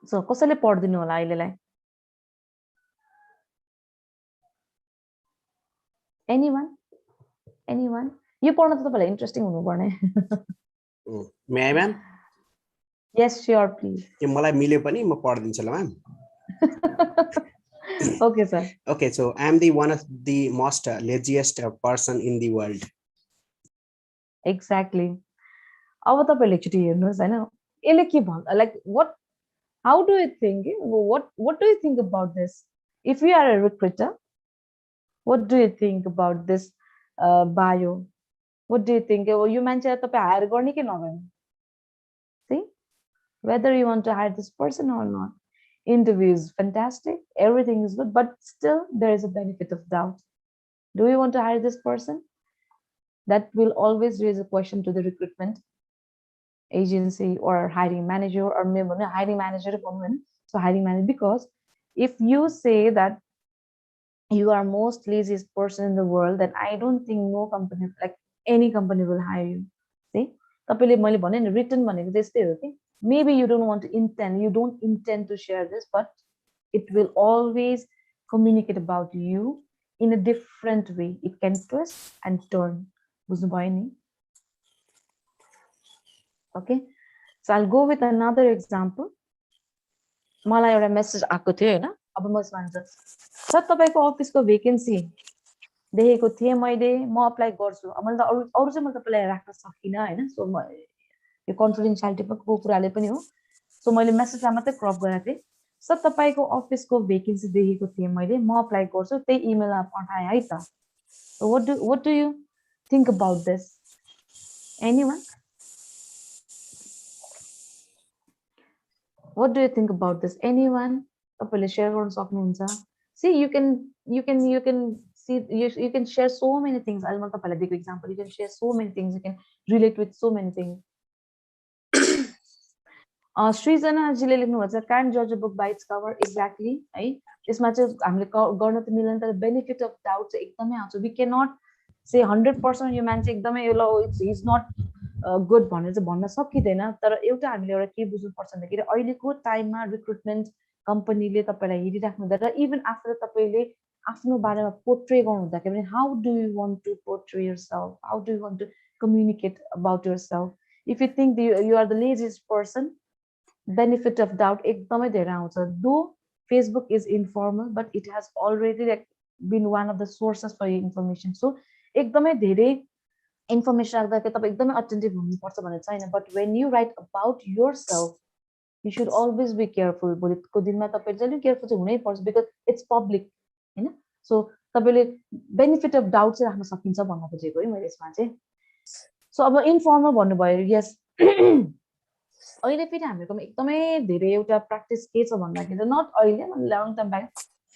So कसैले पढ्दिनु होला अहिलेलाई? Anyone? यो पढ्न त तपाईलाई इन्ट्रेस्टिङ हुनु पर्ने. May I, ma'am? Yes, sure, please. के मलाई मिल्यो पनि म पढ्दिन्छु ल ma'am. Okay, sir. Okay, so I am one of the most laziest person in the world. Exactly. अब तपाईले एकचोटि हेर्नुस् हैन, यसले के भन्छ, like how do you think, what do you think about this? If you are a recruiter, what do you think about this bio? What do you think? यो मान्छेलाई तपाई हायर गर्ने कि नगर्ने? See, whether you want to hire this person or not, interview is fantastic, everything is good, but still there is a benefit of doubt. Do you want to hire this person? That will always raise a question to the recruitment agency or hiring manager or hiring manager. So hiring manager, because if you say that you are most laziest person in the world, then I don't think no company, like any company, will hire you. See, तपाईँले मैले भने नि written भनेको त्यस्तै हो कि maybe you don't intend to share this, but it will always communicate about you in a different way. It can twist and turn. बुझ्नु भयो नि? Okay, so I'll go with another example. मलाई एउटा message आएको थियो हैन, अब म भन्छ सर तपाईको अफिसको भेकेन्सी देखेको थिएँ मैले, म अप्लाई गर्छु। अब मैले त अरु चाहिँ मैले तपाईलाई राख्न सकिन हैन, सो म यो कन्फिडेन्शियलिटीको कुराले पनि हो। सो मैले मेसेजमा मात्रै क्रप गरेको थिएँ, सर तपाईको अफिसको भेकेन्सी देखेको थिएँ मैले, म अप्लाई गर्छु, त्यही इमेलमा पठाएँ है त। So what do you think about this? Anyone? What do you think about this? Anyone? तपाईले शेयर गर्न सक्नुहुन्छ? See, you can see, you can share so many things. I'll तपाईलाई दिएको example, you can share so many things, you can relate with so many things. सृजना जीले लेख्नु भएको छ, can't judge a book by its cover. Exactly, है। यसमा चाहिँ हामीले गर्न त मिल्दैन, तर benefit of doubt चाहिँ एकदमै आउँछ। We cannot say 100% यो मान्छे एकदमै ल he's not good भनेर चाहिँ भन्न सकिदैन, तर एउटा हामीले एउटा के बुझ्नु पर्छ भन्दाखेरि अहिलेको टाइममा रिक्रुटमेन्ट कम्पनीले तपाईलाई हेरिराख्नु हुँदा र इभन आफ्टर तपाईले आफ्नो बारेमा पोर्ट्रे गर्नु हुँदाखेरि पनि how do you want to portray yourself, how do you want to communicate about yourself? If you think you are the laziest person, benefit of doubt एकदमै धेरै आउँछ। Though Facebook is informal, but it has already like been one of the sources for your information. So एकदमै धेरै information राख्दाखेरि तपाईं एकदमै attentive हुनुपर्छ भनेर छैन, but when you write about yourself, you should always be careful. भोलिको दिनमा तपाईं जहिले केयरफुल चाहिँ हुनै पर्छ, because it's public, हैन? So तपाईले benefit of doubt चाहिँ राख्न सकिन्छ भन्न खोजेको है मैले यसमा चाहिँ। So अब informal भन्नुभयो, yes। अहिले फेरि हामीहरुकोमा एकदमै धेरै एउटा प्र्याक्टिस के छ भन्दाखेरि not अहिले, long time back,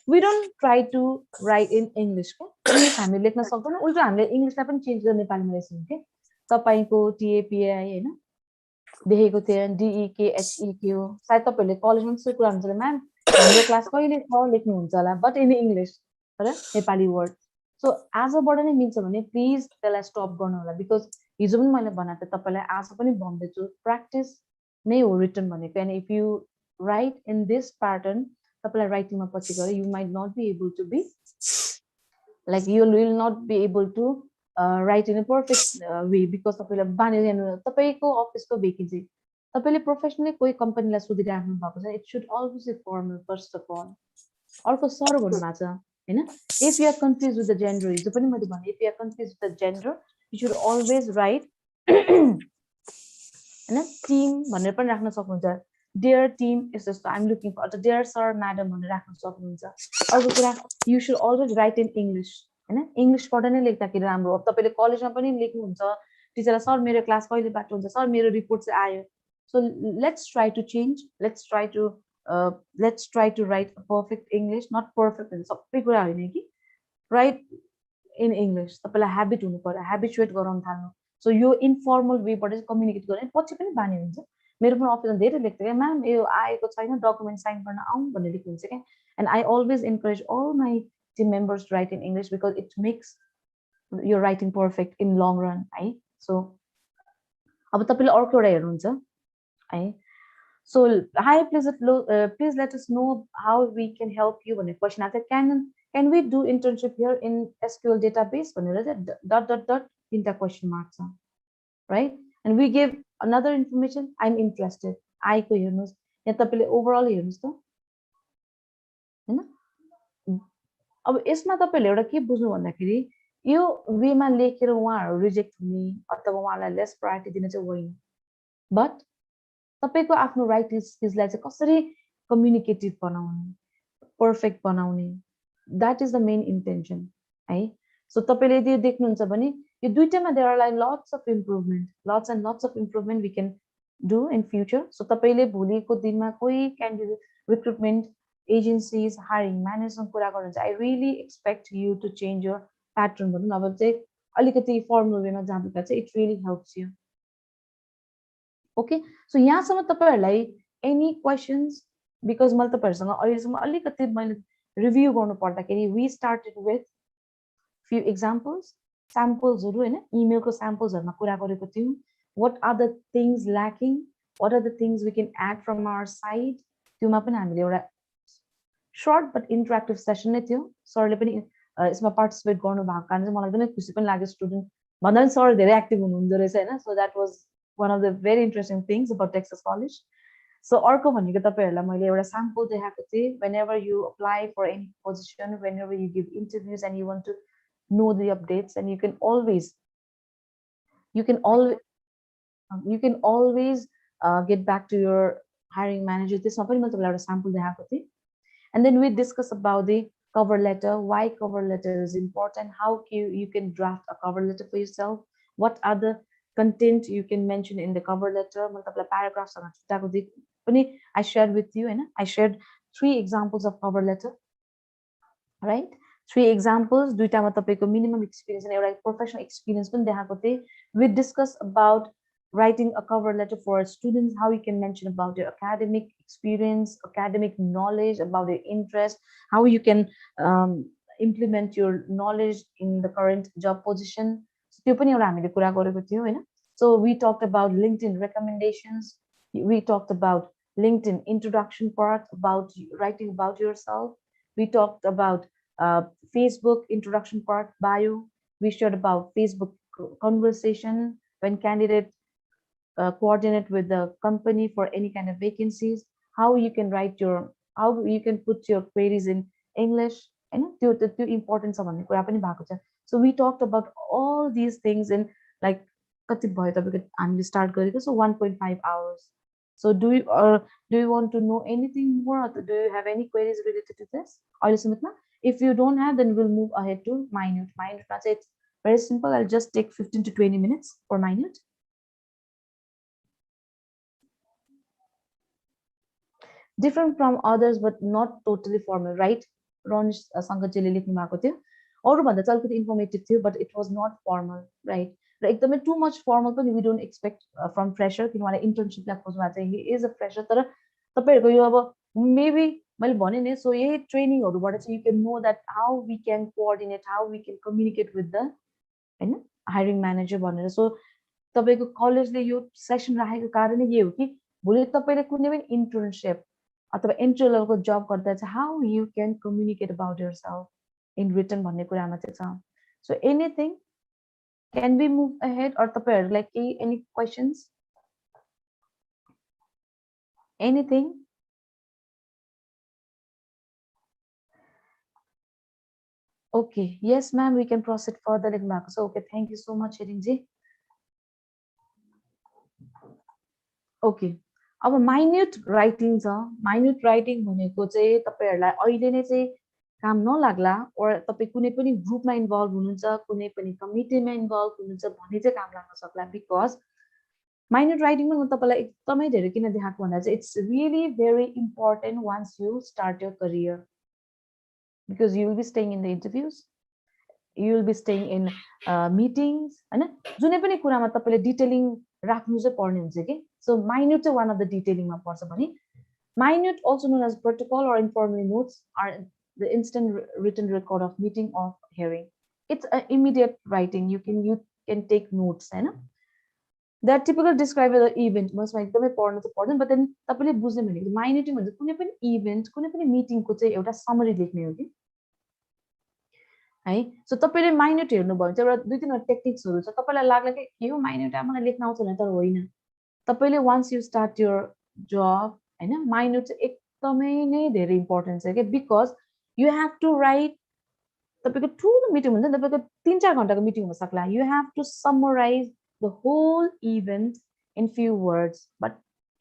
we don't try to write in English को। इंग्लिश हामीले लेख्न सक्दैनौं, उल्टा हामीले इंग्लिशलाई पनि चेन्ज गर्न नेपालीमा लेख्छौं के। तपाईको TAPI हैन, देखेको थिए DEKHEK हो। सायद तपाईहरुले कलेजमा पनि कुरा हुन्छ म्याम हाम्रो क्लास कहिले छ लेख्नु हुन्छ होला, बट इन इंग्लिश, हैन, नेपाली वर्ड। सो आजबाट नै मिल्छ भने प्लिज त्यसलाई स्टप गर्नु होला, बिकज हिजो पनि मैले भनेको थिएँ तपाईलाई, आज पनि भन्दैछु, प्र्याक्टिस नै हो रिटन भनेको। And if you write in this pattern, तपाईलाई राइटिङमा पछि गएर you might not be able to be like you will not be able to write in a perfect way, because तपाईलाई बानी तपाईको अफिसको भेकेन्सी तपाईले प्रोफेसनली कोही कम्पनीलाई सोधिराख्नु भएको छ, it should always be formal first of all. अर्को सर भन्नुभएको छ हैन, if you are confuse with the gender, हिजो पनि मैले भने if you are confuse with the gender you should always write हैन टीम भनेर पनि राख्न सक्नुहुन्छ, डियर टीम इज जस्तो आइ एम लुकिङ फर, अथवा डियर सर म्याडम भनेर राख्न सक्नुहुन्छ। अर्को कुरा, you should always write in English, हैन इंग्लिशबाट नै लेख्दाखेरि राम्रो हो। तपाईले कलेजमा पनि लेख्नुहुन्छ, टिचरलाई सर मेरो क्लास कहिलेबाट हुन्छ, सर मेरो रिपोर्ट चाहिँ आयो। So let's try to change, let's try to write a perfect English, not perfect in सबै कुरा हैन कि, write in English। तपाईलाई ह्याबिट हुनु पर्यो, ह्याबिचुएट गराउन थाल्नु। सो यो इन्फर्मल वेबाट चाहिँ कम्युनिकेट गर्ने पछि पनि बानी हुन्छ। मेरो पनि अफिसमा धेरै लेख्थे के, म्याम यो आएको छैन, डकुमेन्ट साइन गर्न आउँ भनेर लेख्नुहुन्छ के। And I always encourage all my team members to write in English, because it makes your writing perfect in long run है। सो अब तपाईले अर्को एउटा हेर्नुहुन्छ है, so hi, please let us know how we can help you भन्ने question आएको छ। can we do internship here in SQL database भनेर चाहिँ dot तीनटा क्वेशन मार्क छ, right? and we give another information, I'm interested, I को हेर्नुस्, यहाँ तपाईले ओभरअल हेर्नुस् त हैन। अब यसमा तपाईले एउटा के बुझ्नु भन्दाखेरि यो वेमा लेखेर उहाँहरु रिजेक्ट हुने अथवा उहाँलाई लेस प्रायोरिटी दिने चाहिँ होइन, बट तपाईको आफ्नो राइटिङ स्किल्सलाई चाहिँ कसरी कम्युनिकेटिभ बनाउने, पर्फेक्ट बनाउने, that is the main intention है। सो तपाईले यदि देख्नुहुन्छ भने यो दुईटामा there are like lots of improvement, lots of improvement we can do in future. So तपाईले भोलिको दिनमा कोही candidate recruitment agencies, hiring managers कुरा गर्नुहुन्छ, I really expect you to change your pattern भनौँ न, अब चाहिँ अलिकति फर्मल वेमा जाँदा चाहिँ it really helps you. Okay, so यहाँसम्म तपाईहरुलाई any questions? Because मैले तपाईहरुसँग अहिलेसम्म अलिकति मैले रिभ्यू गर्नु पर्दाखेरि we started with few examples, samples हरु हैन, इमेलको samples हरुमा कुरा गरेको थियौं. What are the things lacking? What are the things we can add from our side? त्योमा पनि हामीले एउटा short but interactive session नै थियो. सरले पनि यसमा पार्टिसिपेट गर्नु भएको कारण चाहिँ मलाई एकदमै खुसी पनि लाग्यो. स्टुडेन्ट भन्दा पनि सर धेरै एक्टिभ हुनुहुँदो रहेछ हैन. So that was one of the very interesting things about Texas College. So अर्को भनेको तपाईहरुलाई मैले एउटा sample देखाएको थिए. Whenever you apply for any position, whenever you give interviews and you want to know the updates, and you can always get back to your hiring manager. This पनि मैले तपाईलाई एउटा sample देखाएको थिए. And then we discuss about the cover letter, why cover letter is important, how you can draft a cover letter for yourself, what other content you can mention in the cover letter. Paragraphs I shared with you, and I shared 3 examples of cover letter, right? 3 examples. Minimum experience and professional experience. We discuss about writing a cover letter for students, how you can mention about your academic experience, academic knowledge, about your interest, how you can implement your knowledge in the current job position. So we talked about LinkedIn recommendations. We talked about LinkedIn introduction part, about writing about yourself. We talked about Facebook introduction part, bio. We shared about Facebook conversation when candidate coordinate with the company for any kind of vacancies, how you can how you can put your queries in English, and the important. So we talked about all these things in like start so 1.5 hours. So do you want to know anything more, or do you have any queries related to this? If you don't have, then we'll move ahead to Minute. It's very simple. I'll just take 15 to 20 minutes for Minute. Different from others, but not totally formal, right? Ronish Sankajile लेख्नु भएको थियो. अरु भन्दा चाहिँ अलिकति informative थियो, but it was not formal, right? र एकदमै too much formal पनि we don't expect from fresher, किनभने internship लाई खोज्नु भएको छ. He is a fresher, तर तपाईहरुको यो अब maybe मैले भने नि, so यही training हरुबाट चाहिँ you can know that how we can coordinate, how we can communicate with the हैन hiring manager भनेर. So तपाईको कलेजले यो सेसन राखेको कारण यही हो कि भोलि तपाईले कुनै पनि internship अथवा entry level job गर्दा चाहिँ how you can communicate about yourself in written भन्ने कुरामा चाहिँ छ. So anything, can we move ahead, or तपाईहरु like any questions? Anything? Okay, yes ma'am, we can proceed further. So okay, thank you so much Heringji. Okay, अब minute writing छ. Minute writing भनेको चाहिँ तपाईहरुलाई अहिले नै चाहिँ काम नलाग्ला, or तपाई कुनै पनि ग्रुपमा इन्भल्भ हुनुहुन्छ, कुनै पनि कमिटीमा इन्भल्भ हुनुहुन्छ भने चाहिँ काम लाग्न सक्ला. बिकज minute writing मा म तपाईलाई एकदमै धेरै किन देखाएको भन्दा चाहिँ it's really very important once you start your career, because you will be staying in the interviews, you will be staying in meetings, हैन? जुनै पनि कुरामा तपाईले डिटेलिङ राख्नु चाहिँ पर्ने हुन्छ के. So minute चाहिँ one of the detailing मा पर्छ भने. Minute, also known as protocol or informal notes, are the instant written record of meeting or hearing. It's an immediate writing. You can take notes, हैन? That typical describe the event. Most एकदमै पढ्नु चाहिँ पर्दैन, but then तपाईले बुझ्ने भनेको minute भन्छ कुनै पनि इभेन्ट, कुनै पनि मिटिङ को चाहिँ एउटा समरी लेख्ने हो कि है. सो तपाईले minute हेर्नु भयो भने चाहिँ एउटा दुई तीनवटा टेक्निक्सहरु छ. तपाईलाई लाग्ला कि के हो minute मलाई लेख्न आउँछ भने, तर होइन. तपाईले once you start your job, हैन, minute चाहिँ एकदमै नै धेरै इम्पोर्टेन्ट छ के, because you have to write. तपाईको ठुलो मिटिङ हुन्छ नि, तपाईको 3-4 घण्टाको मिटिङ हुन सक्ला. You have to summarize the whole event in few words, but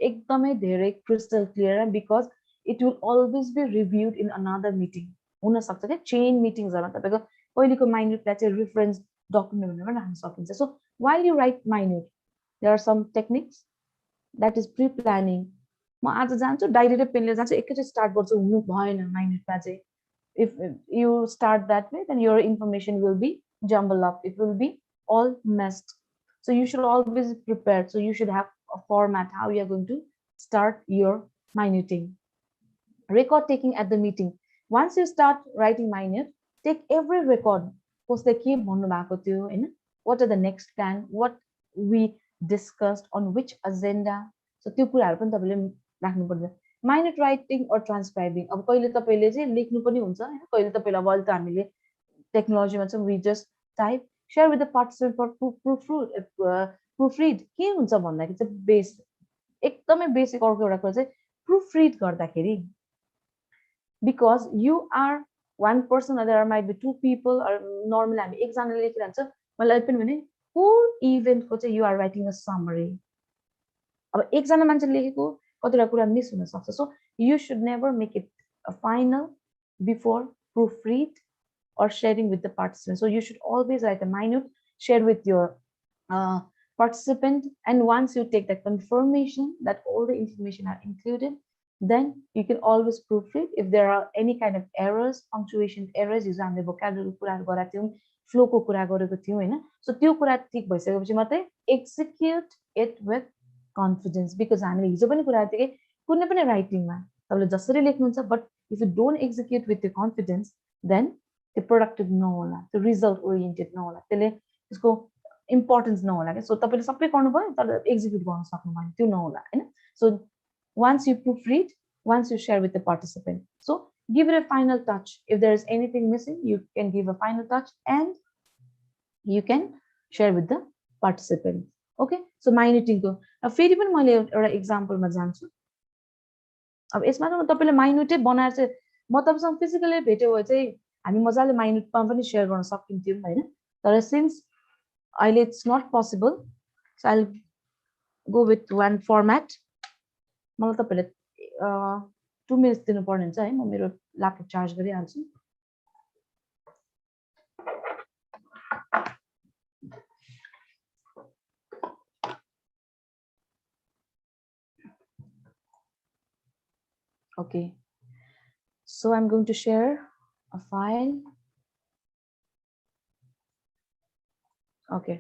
एकदमै धेरै crystal clear, because it will always be reviewed in another meeting. हुन सक्छ के चेन मिटिङहरुमा तपाईको पहिलेको minute लाई चाहिँ reference document भनेर राख्न सकिन्छ. So while you write minute, there are some techniques, that is pre-planning. म आज जान्छु डायरी र पेनले जान्छु एकैचोटि स्टार्ट गर्छु हुनु भएन माइन्युटमा चाहिँ if you start that way then your information will be jumbled up, it will be all messed. So you should always be prepared. So you should have a format how you are going to start your minuting. Record taking at the meeting. Once you start writing minute, take every record. What are the next plan, what we discussed on which agenda. So त्यो कुराहरु पनि तपाईले राख्नु पर्छ. Minute writing or transcribing. अब कहिले तपाईले चाहिँ लेख्नु पनि हुन्छ हैन, कहिले तपाईले अब अहिले त हामीले टेक्नोलोजीमा चाहिँ we just type, share with the participant for proofread. के हुन्छ भन्दाखेरि चाहिँ बेस एकदमै बेसिक अर्को एउटा कुरा चाहिँ proofread गर्दाखेरि, because you are one person or there might be two people or normally हामी एकजनाले लेखिरहन्छ, मलाई पनि भने whole event को चाहिँ you are writing a summary. अब एकजना मान्छेले लेखेको कतिवटा कुरा मिस हुन सक्छ. So you should never make it a final before proofread or sharing with the participant. So you should always write a minute, share with your participant, and once you take the confirmation that all the information are included, then you can always proofread. If there are any kind of errors, punctuation errors, use हामीले vocabulary कुरा गरेका थियौं, flow को कुरा गरेको थियौं हैन, so त्यो कुरा ठीक भइसकेपछि मात्रै execute it with confidence. Because हामीले हिजो पनि कुरा गरेको थिए कि कुनै पनि राइटिङमा तपाईले जसरी लेख्नुहुन्छ, but if you don't execute with the confidence, then the productive नहोला, the result oriented नहोला, त्यसले त्यसको importance नहोला के. So तपाईले सबै गर्नुभयो तर execute गर्न सक्नु भएन, त्यो नहोला हैन. So once you proofread, once you share with the participant, so give it a final touch. If there is anything missing, you can give a final touch and you can share with the participant. Okay, so minuting को अब फेरि पनि मैले एउटा एक्जाम्पलमा जान्छु. अब यसमा त तपाईले माइन्युटै बनाएर चाहिँ म तपाईसँग फिजिकली भेट्यो भए चाहिँ हामी मजाले माइन्युटमा पनि शेयर गर्न सकिन्थ्यौं हैन. तर सिन्स अहिले it's not possible, so I will go with one format. मलाई तपाईले 2 मिनेट्स दिनु पर्ने हुन्छ है, म मेरो ल्यापटप चार्ज गरिहाल्छु. Okay, so I'm going to share a file. Okay,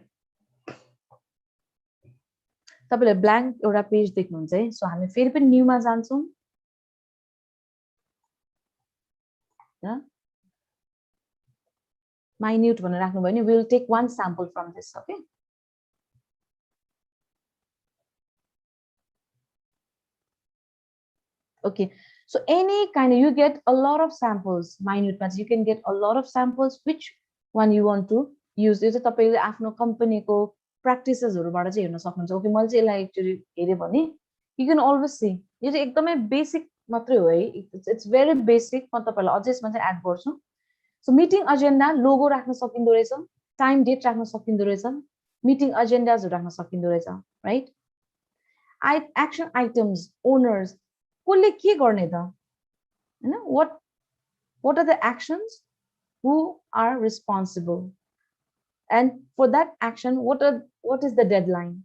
तपाईले ब्ल्याङ्क एउटा पेज देख्नुहुन्छ है. सो हामी फेरि पनि न्यूमा जान्छौं. minute भनेर राख्नु भयो नि, we will take one sample from this. Okay, okay, so any kind of, you get a lot of samples. Minute means you can get a lot of samples. Which one you want to use? This is तपाईले आफ्नो कम्पनीको प्र्याक्टिसेसहरुबाट चाहिँ हेर्न सक्नुहुन्छ. Okay, मैले चाहिँ यसलाई actually हेरे भने you can always see, यो चाहिँ एकदमै बेसिक मात्रै हो है. It's very basic. म तपाईलाई अझै यसमा चाहिँ एड गर्छु. सो मिटिङ एजेन्डा लोगो राख्न सकिन्दो रहेछ, टाइम डेट राख्न सकिन्दो रहेछ, मिटिङ एजेन्डाजहरु राख्न सकिन्दो रहेछ, राइट. एक्सन आइटम्स, ओनर्स, कसले के गर्ने त हैन, what are the actions, who are responsible, and for that action what is the deadline.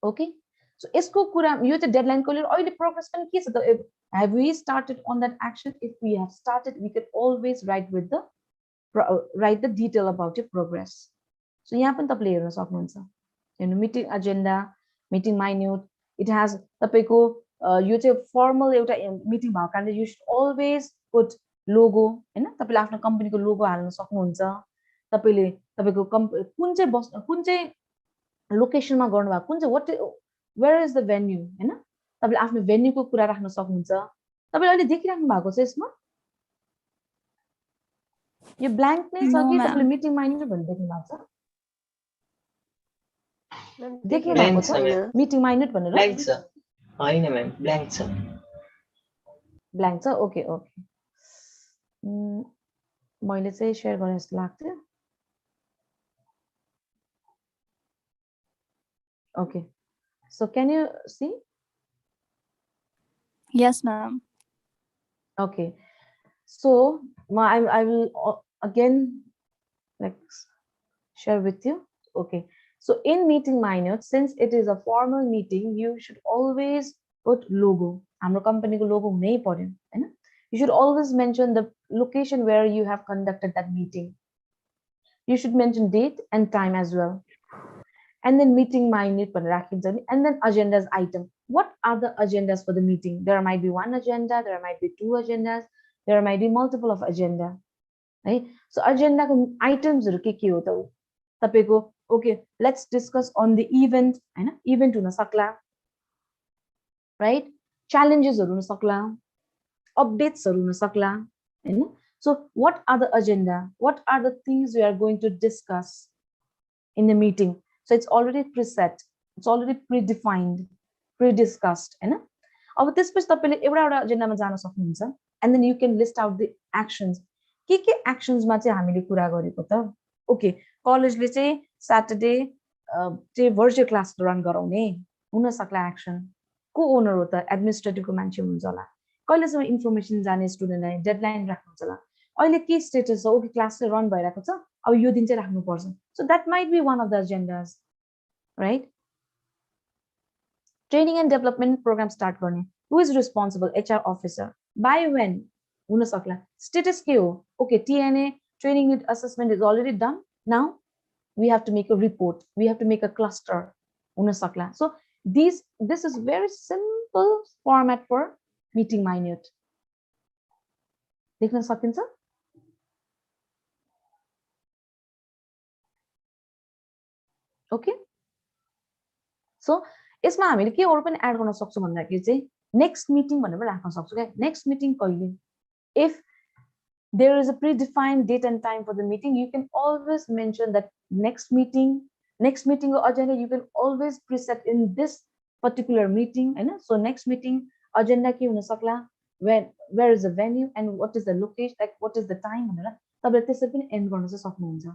Okay, so यसको कुरा यो चाहिँ deadline को लिए अहिले progress पनि के छ त. Have we started on that action? If we have started, we can always write the detail about your progress. So यहाँ पनि तपाईले हेर्न सक्नुहुन्छ. हैन, meeting agenda, meeting minute, it has तपाईको यो चाहिँ फर्मल एउटा मिटिङ भएको कारणले you should always put logo हैन. तपाईले आफ्नो कम्पनीको लोगो हाल्न सक्नुहुन्छ. तपाईले तपाईको कुन चाहिँ लोकेसनमा गर्नु भएको, कुन चाहिँ where is the venue हैन. तपाईले आफ्नो भेन्यूको कुरा राख्न सक्नुहुन्छ. तपाईले अहिले देखिराख्नु भएको छ यसमा यो ब्ल्याङ्क नै छ कि तपाईले मिटिङ माइन्युट भन्ने देख्नु भएको छ? देख्नु भएको छ मिटिङ माइन्युट भनेर? ब्ल्याङ्क छ हैन म्याम, ब्ल्याङ्क छ. ब्ल्याङ्क छ. ओके ओके, मैले चाहिँ शेयर गर्ने जस्तो लाग्थ्यो. Okay, so can you see? Yes, ma'am. Okay, so I will again like share with you. Okay, so in meeting minute, since it is a formal meeting, you should always put logo. हाम्रो कम्पनीको logo हुनै पर्यो हैन. You should always mention the location where you have conducted that meeting. You should mention date and time as well. And then meeting minute भनेर राखिन्छ नि. And then agendas item. What are the agendas for the meeting? There might be one agenda, there might be two agendas, there might be multiple of agenda. है. So agenda को items के हो त तपाईको okay, let's discuss on the event हैन. Event हुन सक्ला. Right? Challenges हुन सक्ला. Updates हुन सक्ला हैन. So what are the agenda? What are the things we are going to discuss in the meeting? So it's already preset, it's already predefined, pre-discussed हैन. अब त्यसपछि तपाईले एउटा एजेन्डामा जान सक्नुहुन्छ. And then you can list out the actions. के actions मा चाहिँ हामीले कुरा गरेको त? Okay, कलेजले चाहिँ सैटरडे चाहिँ भर्चुअल क्लास रन गराउने हुन सक्ला एक्सन. को ओनर हो त? एडमिनिस्ट्रेटिभको मान्छे हुन्छ होला. कहिलेसम्म इन्फर्मेसन जाने स्टुडेन्टलाई डेडलाइन राख्नुहुन्छ होला. अहिले के स्टेटस छ? ओके क्लास चाहिँ रन भइरहेको छ, अब यो दिन चाहिँ राख्नु पर्छ. So that might be one of the agendas, right? Training and development program start गर्ने. Who is responsible? HR officer. By when? हुन सक्ला. Status के हो? Okay, TNA training need assessment is already done. Now we have to make a report. We have to make a cluster. हुन सक्ला. So this is very simple format for meeting minute. देख्न सकिन्छ? Okay. So यसमा हामीले के अरु पनि add गर्न सक्छौं भन्दाखेरि चाहिँ नेक्स्ट मिटिङ भनेर पनि राख्न सक्छौं के. नेक्स्ट मिटिङ कहिले? If there is a predefined date and time for the meeting, you can always mention that next meeting or agenda you can always preset in this particular meeting, हैन. So next meeting agenda के हुन सक्ला, where is the venue and what is the location, like what is the time भनेर तपाईले त्यसरी पनि and गर्न चाहिँ सक्नुहुन्छ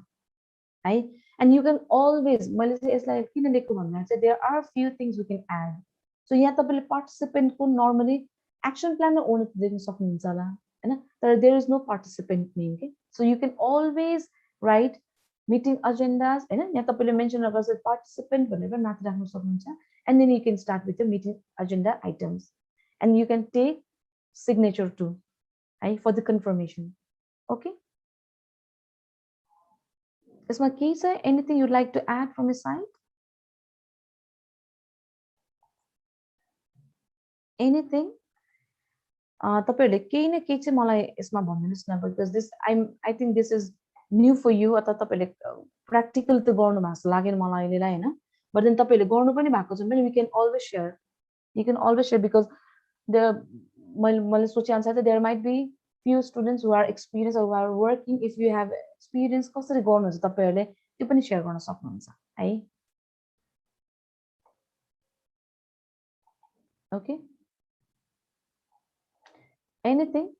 है. And you can always, मैले चाहिँ यसलाई किन लेख्छु भन्दा चाहिँ there are few things we can add. So यहाँ तपाईले participant को normally action plan मा ओन देख्न सक्नुहुन्छ होला हैन. तर there is no participant name के. So you can always write meeting agendas हैन. यहाँ तपाईले मेन्सन गर्छ participant भनेर माथि राख्न सक्नुहुन्छ. And then you can start with the meeting agenda items. And you can take signature too, right, for the confirmation. Okay. Isma Kisa, anything you'd like to add from your side? Anything? तपाईहरुले केही न केही चाहिँ मलाई यसमा भन्दिनुस् न, because this I think this is new for you. अथवा तपाईहरुले practical त गर्नु भएको जस्तो लाग्यो मलाई अहिलेलाई हैन. But then तपाईहरुले गर्नु पनि भएको छ भने we can always share. You can always share because मैले सोचे अनुसार चाहिँ there might be few students who are experienced or who are working. If you have experience कसरी गर्नुहुन्छ तपाईहरुले त्यो पनि शेयर गर्न सक्नुहुन्छ है. Okay. Anything?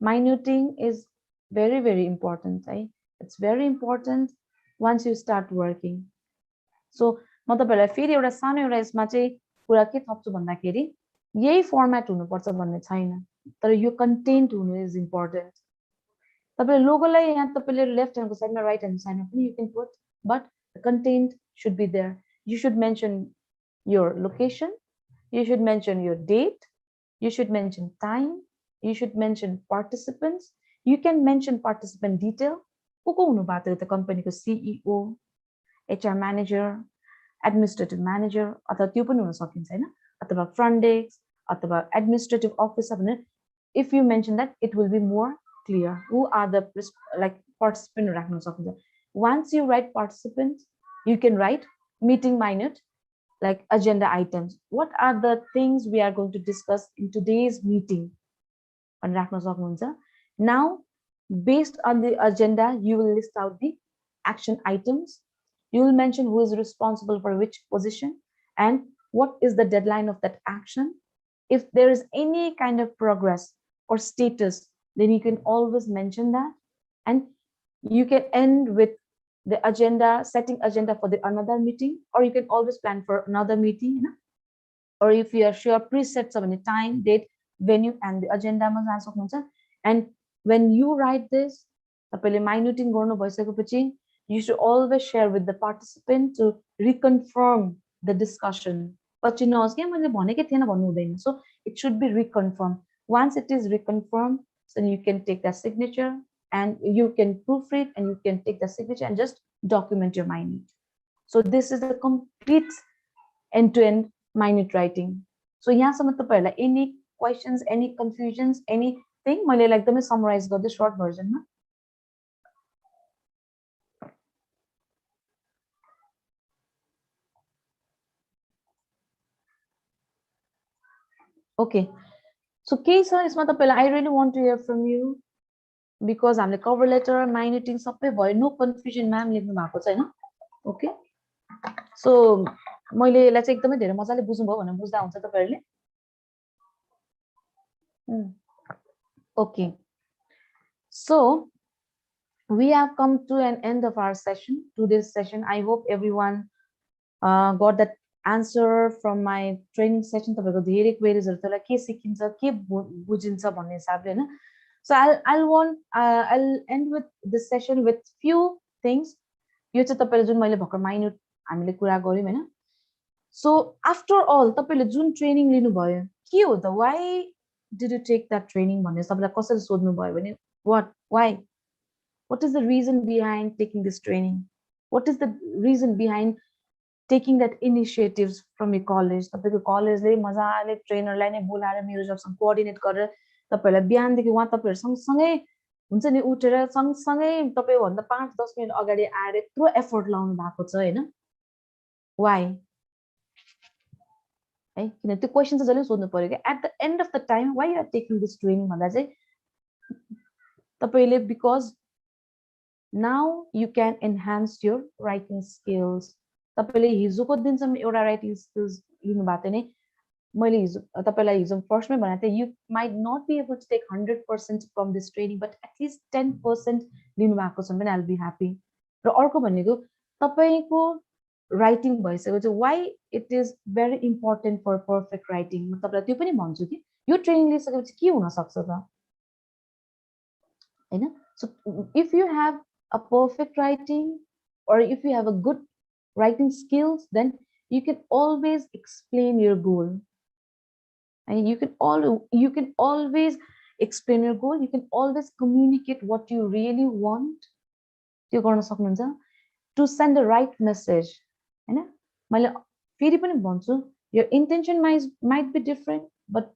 Minuting is very, very important. Right? It's very important once you start working. So म तपाईहरुलाई फेरि एउटा सानो एउटा यसमा चाहिँ कुरा के थप्छु भन्दाखेरि यही फर्मेट हुनुपर्छ भन्ने छैन, तर यो कन्टेन्ट हुनु इज इम्पोर्टेन्ट. तपाईले लोगोलाई यहाँ तपाईले लेफ्ट ह्यान्डको साइडमा राइट ह्यान्ड साइडमा पनि you can put, but the content should be there. You should mention your location, you should mention your date, you should mention time, you should mention participants, you can mention participant detail. को हुनु भएको त कम्पनीको CEO, HR manager, administrative manager अथवा त्यो पनि हुन सकिन्छ हैन, अथवा front desk अथवा administrative officer भने if you mention that it will be more clear who are the like participant राख्न सकिन्छ. Once you write participants, you can write meeting minute, like agenda items. What are the things we are going to discuss in today's meeting? Now, based on the agenda, you will list out the action items. You will mention who is responsible for which position and what is the deadline of that action. If there is any kind of progress or status, then you can always mention that. And you can end with the agenda, setting agenda for the another meeting, or you can always plan for another meeting, you know? Or if you are sure presets of any time, date, venue, and the agenda. And when you write this, you should always share with the participant to reconfirm the discussion पछि नहोस् कि मैले भनेकै थिएन भन्नु हुँदैन. So it should be reconfirmed. Once it is reconfirmed, so you can take the signature and you can proofread and you can take the signature and just document your minute. So this is the complete end-to-end minute writing. So यहाँसम्म तपाईहरुलाई any questions, any confusions, anything मैले एकदमै summarize गर्दै short version मा. Okay. So case यसमा तपाईलाई I really want to hear from you because हामीले cover letter, minuting सबै भयो, no confusion ma'am लेख्नु भएको छ हैन. Okay. So मैले यसलाई चाहिँ एकदमै धेरै मजाले बुझ्नु भयो भनेर बुझ्दा हुन्छ तपाईहरुले. Okay. So we have come to an end of our session, today's session. I hope everyone got that answer from my training session. तपाईको धेरै queries हरु तलाई के सिकिन्छ के बुझिन्छ भन्ने हिसाबले हैन. So I'll end with this session with few things. यो चाहिँ तपाईले जुन मैले भर्खर minute हामीले कुरा गर्यौं हैन. So after all तपाईले जुन ट्रेनिङ लिनु भयो के हो त, why did you take that training भन्ने सबैलाई कसरी सोध्नु भयो भने what is the reason behind taking this training? What is the reason behind taking that initiatives from your college? तपाईको कलेजले मजाले ट्रेनरलाई नै बोलाएर मेरो जबसँग कोअर्डिनेट गरेर तपाईहरुलाई बिहानदेखि उहाँ तपाईहरु सँगसँगै हुन्छ नि उठेर सँगसँगै तपाईँ भन्दा 5-10 मिनेट अगाडि आएर यत्रो एफर्ट लाउनु भएको छ हैन. Why? है किन त्यो क्वेशन चाहिँ जहिले सोध्नु पर्यो के at the end of the time why you are taking this training भन्दा चाहिँ तपाईले because now you can enhance your writing skills. तपाईले हिजोको दिनसम्म एउटा writing skills लिनु भएको नै मैले हिजो तपाईलाई हिजो फर्स्टमै भनेको थिएँ you might not be able to take 100% from this training but at least 10% लिनु भएको छ भने I'll be happy. र अर्को भनेको तपाईको writing भइसक्यो चाहिँ why it is very important for perfect writing. म तपाईलाई त्यो पनि भन्छु कि यो ट्रेनिङ लिइसकेपछि के हुन सक्छ त हैन. So if you have a perfect writing or if you have a good writing skills, then you can always explain your goal. And you can always explain your goal. You can always communicate what you really want. त्यो गर्न सक्नुहुन्छ to send the right message. हैन मैले फेरि पनि भन्छु your intention might be different but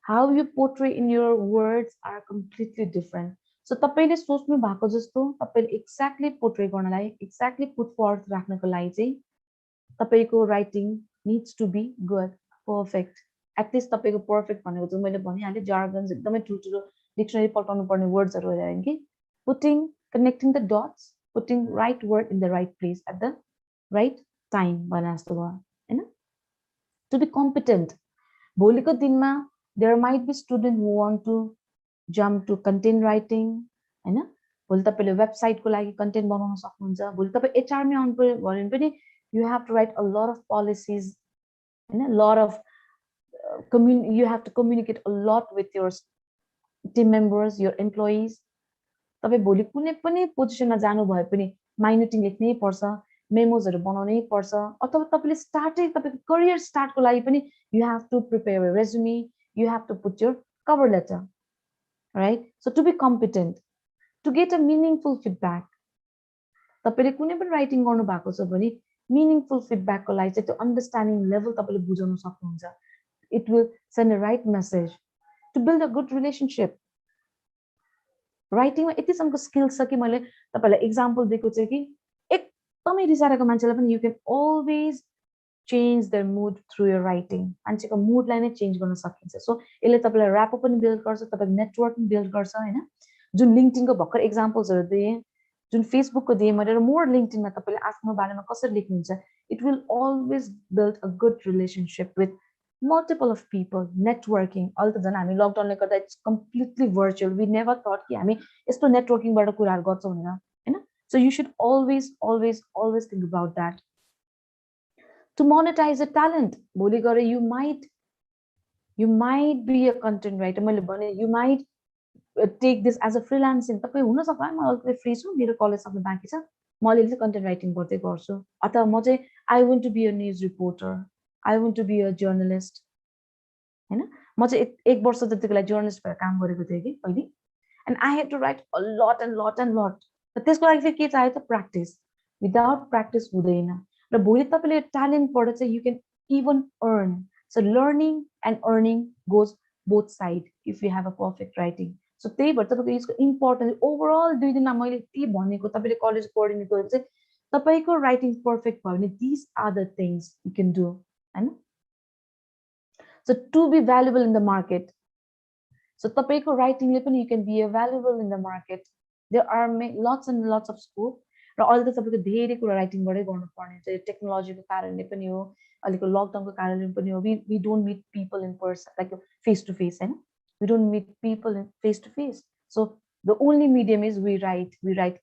how you portray in your words are completely different. So तपाईले सोच्नु भएको जस्तो तपाईले एक्ज्याक्टली पोर्ट्रे गर्नलाई एक्ज्याक्टली पुट फर्थ राख्नको लागि चाहिँ तपाईको writing needs to be good perfect. At least तपाईको पर्फेक्ट भनेको चाहिँ मैले भनिहालेँ जार्गन्स एकदमै ठुल्ठुलो डिक्सनरी पल्टाउनु पर्ने वर्ड्सहरु होइन कि putting connecting the dots putting right word in the right place at the right time भने जस्तो भयो हैन. टु बी कम्पिटेन्ट भोलिको दिनमा there might be student who want to jump to content writing हैन. भोलि तपाईले वेबसाइटको लागि कन्टेन्ट बनाउन सक्नुहुन्छ. भोलि तपाई एचआर मै आउनु पर्यो भने पनि you have to write a lot of policies हैन, lot of you have to communicate a lot with your team members, your employees. तपाई भोलि कुनै पनि पोजिसनमा जानु भए पनि माइनुटिङ लेख्नै पर्छ, मेमोजहरु बनाउनै पर्छ अथवा तपाईले स्टार्टै तपाईको करियर स्टार्टको लागि पनि you have to prepare a resume, you have to put your cover letter. Right? So to be competent, to get a meaningful feedback. तपाईले कुनै पनि राइटिङ गर्नु भएको छ भने meaningful feedback को लागि चाहिँ त्यो understanding level तपाईले बुझाउन सक्नुहुन्छ. It will send a right message. To build a good relationship. राइटिङमा यति सम्मको स्किल्स छ कि मैले तपाईलाई एक्जाम्पल दिएको छु कि एकदमै रिसाएको मान्छेलाई पनि you can always change their mood through your writing. मान्छेको मुडलाई नै चेन्ज गर्न सकिन्छ. सो यसले तपाईलाई र्यापो पनि बिल्ड गर्छ, तपाईको नेटवर्क पनि बिल्ड गर्छ हैन. जुन लिंक्डइन को भर्खर एक्जाम्पल्सहरु दिए, जुन फेसबुक को दिए मैले, मोर लिंक्डइनमा तपाईले आफ्नो बारेमा कसरी लेख्नुहुन्छ, it will always build a good relationship with multiple of people. Networking all त जन हामी लकडाउनले गर्दा it's completely virtual. We never thought कि हामी यस्तो नेटवर्किङबाट कुराहरु गर्छौं भनेर हैन. So you should always think about that. To monetize a talent, भोलि गएर you might be a content writer. मैले भने you might take this as a freelancing. तपाई हुन सक्छ म अहिले फ्री छु, मेरो कलेज सक्ने बाँकी छ, म अहिले कन्टेन्ट राइटिङ गर्दै गर्छु, अथवा म चाहिँ I want to be a news reporter, I want to be a journalist. हैन म चाहिँ एक वर्ष जतिको लागि जर्नलिस्ट भएर काम गरेको थिएँ कि पहिले and I had to write a lot and lot and lot. But त्यसको लागि फेरि के चाहियो त practice. Without practice हुँदैन र भोलि तपाईले ट्यालेन्टबाट चाहिँ you can even earn. So learning and earning goes both side if you have a perfect writing. So त्यही भएर तपाईको यसको इम्पोर्टेन्स ओभरअल 2 दिनमा मैले यति भनेको तपाईले कलेज कोअर्डिनेट गरेर चाहिँ तपाईको राइटिङ पर्फेक्ट भयो भने these are the things you can do हैन. So to be valuable in the market. So tapayko writing le pani you can be valuable in the market. There are lots and lots of scope. र अहिले त तपाईको धेरै कुरा राइटिङबाटै गर्नु पर्ने छ टेक्नोलोजीको कारणले पनि हो अहिलेको लकडाउनको कारणले पनि हो we don't meet people in person like face to face हैन we don't meet people in face to face. So the only medium is we write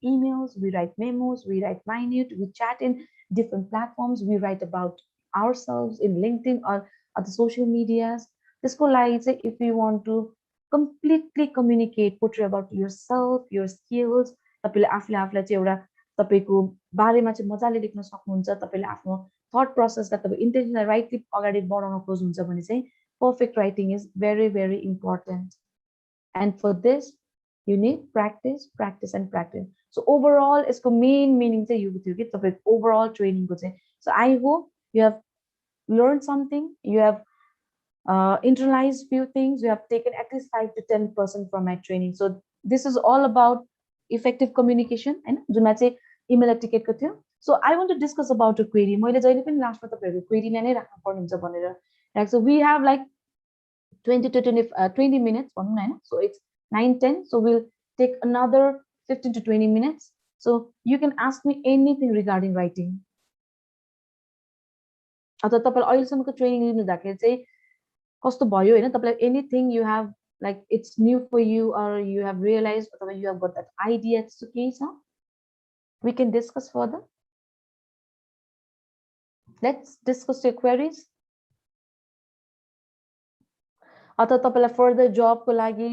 emails, we write memos, we write minute, we chat in different platforms, we write about ourselves in LinkedIn or the social medias. त्यसको लागि चाहिँ if you want to completely communicate, portray about yourself, your skills, तपाईले आफूलाई चाहिँ एउटा तपाईको बारेमा चाहिँ मजाले लेख्न सक्नुहुन्छ तपाईले आफ्नो थॉट प्रोसेसलाई तपाई इन्टेन्सनली राइटली अगाडि बढाउन खोज्नुहुन्छ भने चाहिँ perfect writing is very very important. And for this you need practice and practice. So overall यसको main meaning चाहिँ यो थियो कि तपाईको overall training को चाहिँ. So I hope you have learned something, you have internalized few things, you have taken at least 5 to 10% from my training. So this is all about effective communication and जुनमा चाहिँ email ticket को थियो. So I want to discuss about a query. मैले जहिले पनि लास्टमा तपाईहरुको query नै राख्नु पर्ने हुन्छ भनेर. Like so we have like 20 to 20 minutes भनौं न हैन. So it's 9:10. So we'll take another 15 to 20 minutes. So you can ask me anything regarding writing. अथवा तपाईले अहिलेसम्मको ट्रेनिङ लिनुहुँदाखेरि चाहिँ कस्तो भयो हैन तपाईलाई anything you have like it's new for you or you have realized or you have got that idea it's okay so we can discuss further. Let's discuss your queries. अथवा तपाईलाई further job को लागि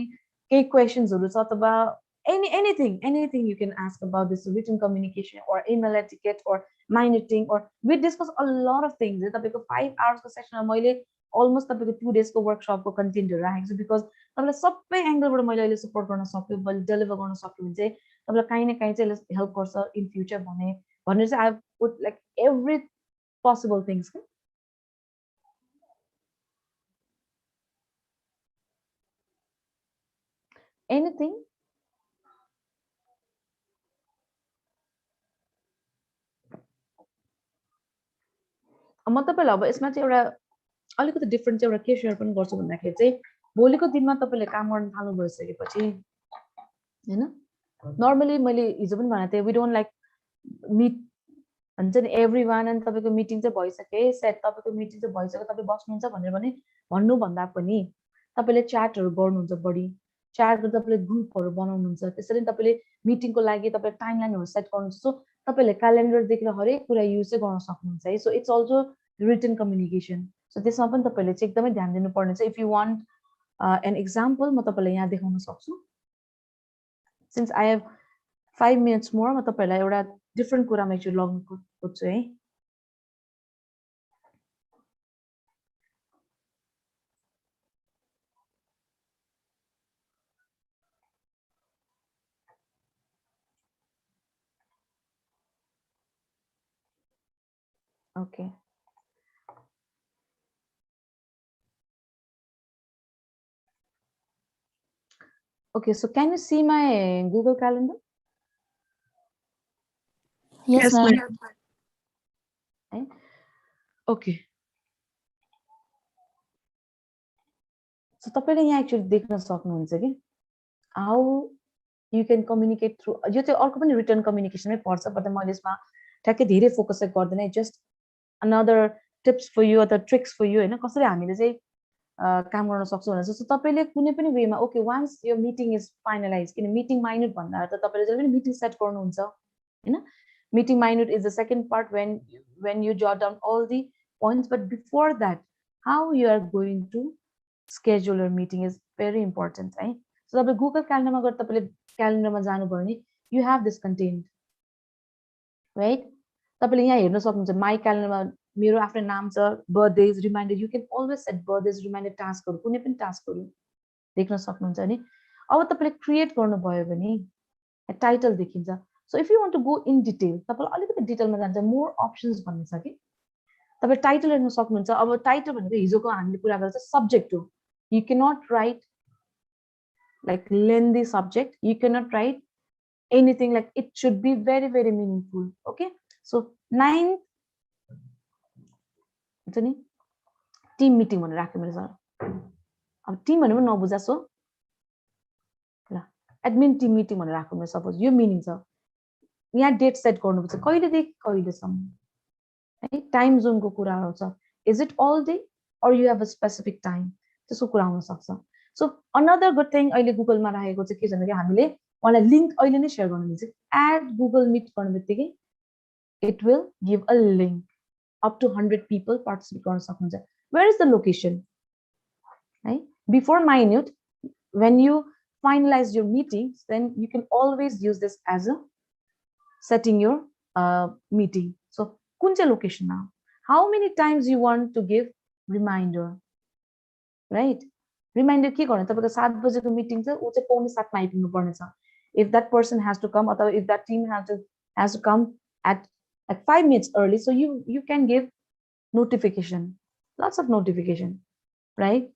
केही questions हरु छ अथवा anything you can ask about this written communication or email etiquette or minuting or we discuss a lot of things. तपाईको 5 hours को सेसनमा मैले almost तपाईको 2 days को workshop को content राखेको छु because तपाईलाई सबै एंगलबाट मैले अहिले सपोर्ट गर्न सक्छु मैले डेलिभर गर्न सक्छु भने चाहिँ तपाईलाई काई न काई चाहिँ हेल्प गर्छ इन फ्युचर भनेर चाहिँ I have put like every possible things. Anything? म तपाईलाई अब यसमा चाहिँ एउटा अलिकति डिफरेन्ट चाहिँ एउटा के शेयर पनि गर्छु भन्दाखेरि चाहिँ भोलिको दिनमा तपाईले काम गर्न थाल्नु भइसकेपछि हैन नर्मली मैले हिजो पनि भनेको थिएँ वी डोन्ट लाइक मीट भन्छ नि एभ्रीवन एन्ड तपाईको मिटिङ चाहिँ भइसके सेट तपाईको मिटिङ चाहिँ भइसक्यो तपाई बस्नुहुन्छ भनेर पनि भन्नु भन्दा पनि तपाईले च्याटहरु गर्नुहुन्छ बढी च्याट गर्दा तपाईले ग्रुपहरु बनाउनुहुन्छ त्यसरी तपाईले मिटिङको लागि तपाईले टाइमलाइनहरु सेट गर्नुहुन्छ सो तपाईले क्यालेन्डर देखेर हरेक कुरा युज चाहिँ गर्न सक्नुहुन्छ है so it's also written communication. So त्यसमा पनि तपाईले चाहिँ एकदमै ध्यान दिनुपर्ने छ. If you want an example म तपाईलाई यहाँ देखाउन सक्छु. Since I have 5 minutes more म तपाईलाई एउटा डिफरेन्ट कुरामा एकचोटी लग्न खोज्छु है. Okay. Okay, so can you see my Google Calendar? Yes, ma'am. Okay. So तपाईले यहाँ एक्चुअली देख्न सक्नुहुन्छ कि how you can communicate through यो चाहिँ अर्को पनि रिटन कम्युनिकेसनमै पर्छ बट मैले यसमा ठ्याक्कै धेरै फोकस चाहिँ गर्दैन just another tips for you or the tricks for you हैन कसरी हामीले चाहिँ काम गर्न सक्छौं भनेर सो तपाईले कुनै पनि वेमा okay once your meeting is finalized किन मिटिङ माइन्युट भन्दा त तपाईले जहिले पनि मिटिङ सेट गर्नुहुन्छ हैन meeting minute is the second part when you jot down all the points but before that how you are going to schedule your meeting is very important right so तपाईले Google Calendar मा गएर तपाईले calendar मा जानु भयो नि you have this content right तपाईले यहाँ हेर्न सक्नुहुन्छ my calendar मा मेरो आफ्नो नाम छ, birthdays reminder, you can always set birthdays reminder task हरु कुनै पनि task हरु देख्न सक्नुहुन्छ नि। अब तपाईले क्रिएट गर्नुभयो भने टाइटल देखिन्छ। So if you want to go in detail, तपाईलाई अलिकति डिटेलमा जान्छ, मोर अप्सन्स भन्ने छ कि तपाईँ टाइटल हेर्न सक्नुहुन्छ। अब टाइटल भनेको हिजोको हामीले कुरा गरेर चाहिँ सब्जेक्ट हो। You can not write like lengthy subject, you can not write anything, like it should be very very meaningful. Okay, so 9 हुन्छ नि टिम मिटिङ भनेर राख्यो मैले सर। अब टिम भनेको नबुझा, सो ल एडमिन टिम मिटिङ भनेर राख्यो मैले। सपोज यो मिनिङ छ, यहाँ डेट सेट गर्नुपर्छ कहिलेदेखि कहिलेसम्म है, टाइम जोनको कुरा आउँछ, is it all day or you have a specific time, त्यसको कुरा आउन सक्छ। सो अनदर गुड थिङ अहिले गुगलमा राखेको चाहिँ के छ भने हामीले उहाँलाई लिङ्क अहिले नै सेयर गर्नु मिल्छ। एड गुगल मिट गर्नु बित्तिकै it will give a link, up to 100 people participate गर्न सक्नुहुन्छ। वेयर इज द लोकेसन है, before minute when you finalize your meetings, then you can always use this as a setting your meeting. So kun cha location now, how many times you want to give reminder, right? Reminder ke garnu tapako 7 baje ko meeting cha u chai paune 7 ma आइपुग्नु पर्ने छ। If that person has to come, or if that team has to come at 5 minutes early, so you can give notification, lots of notification, right?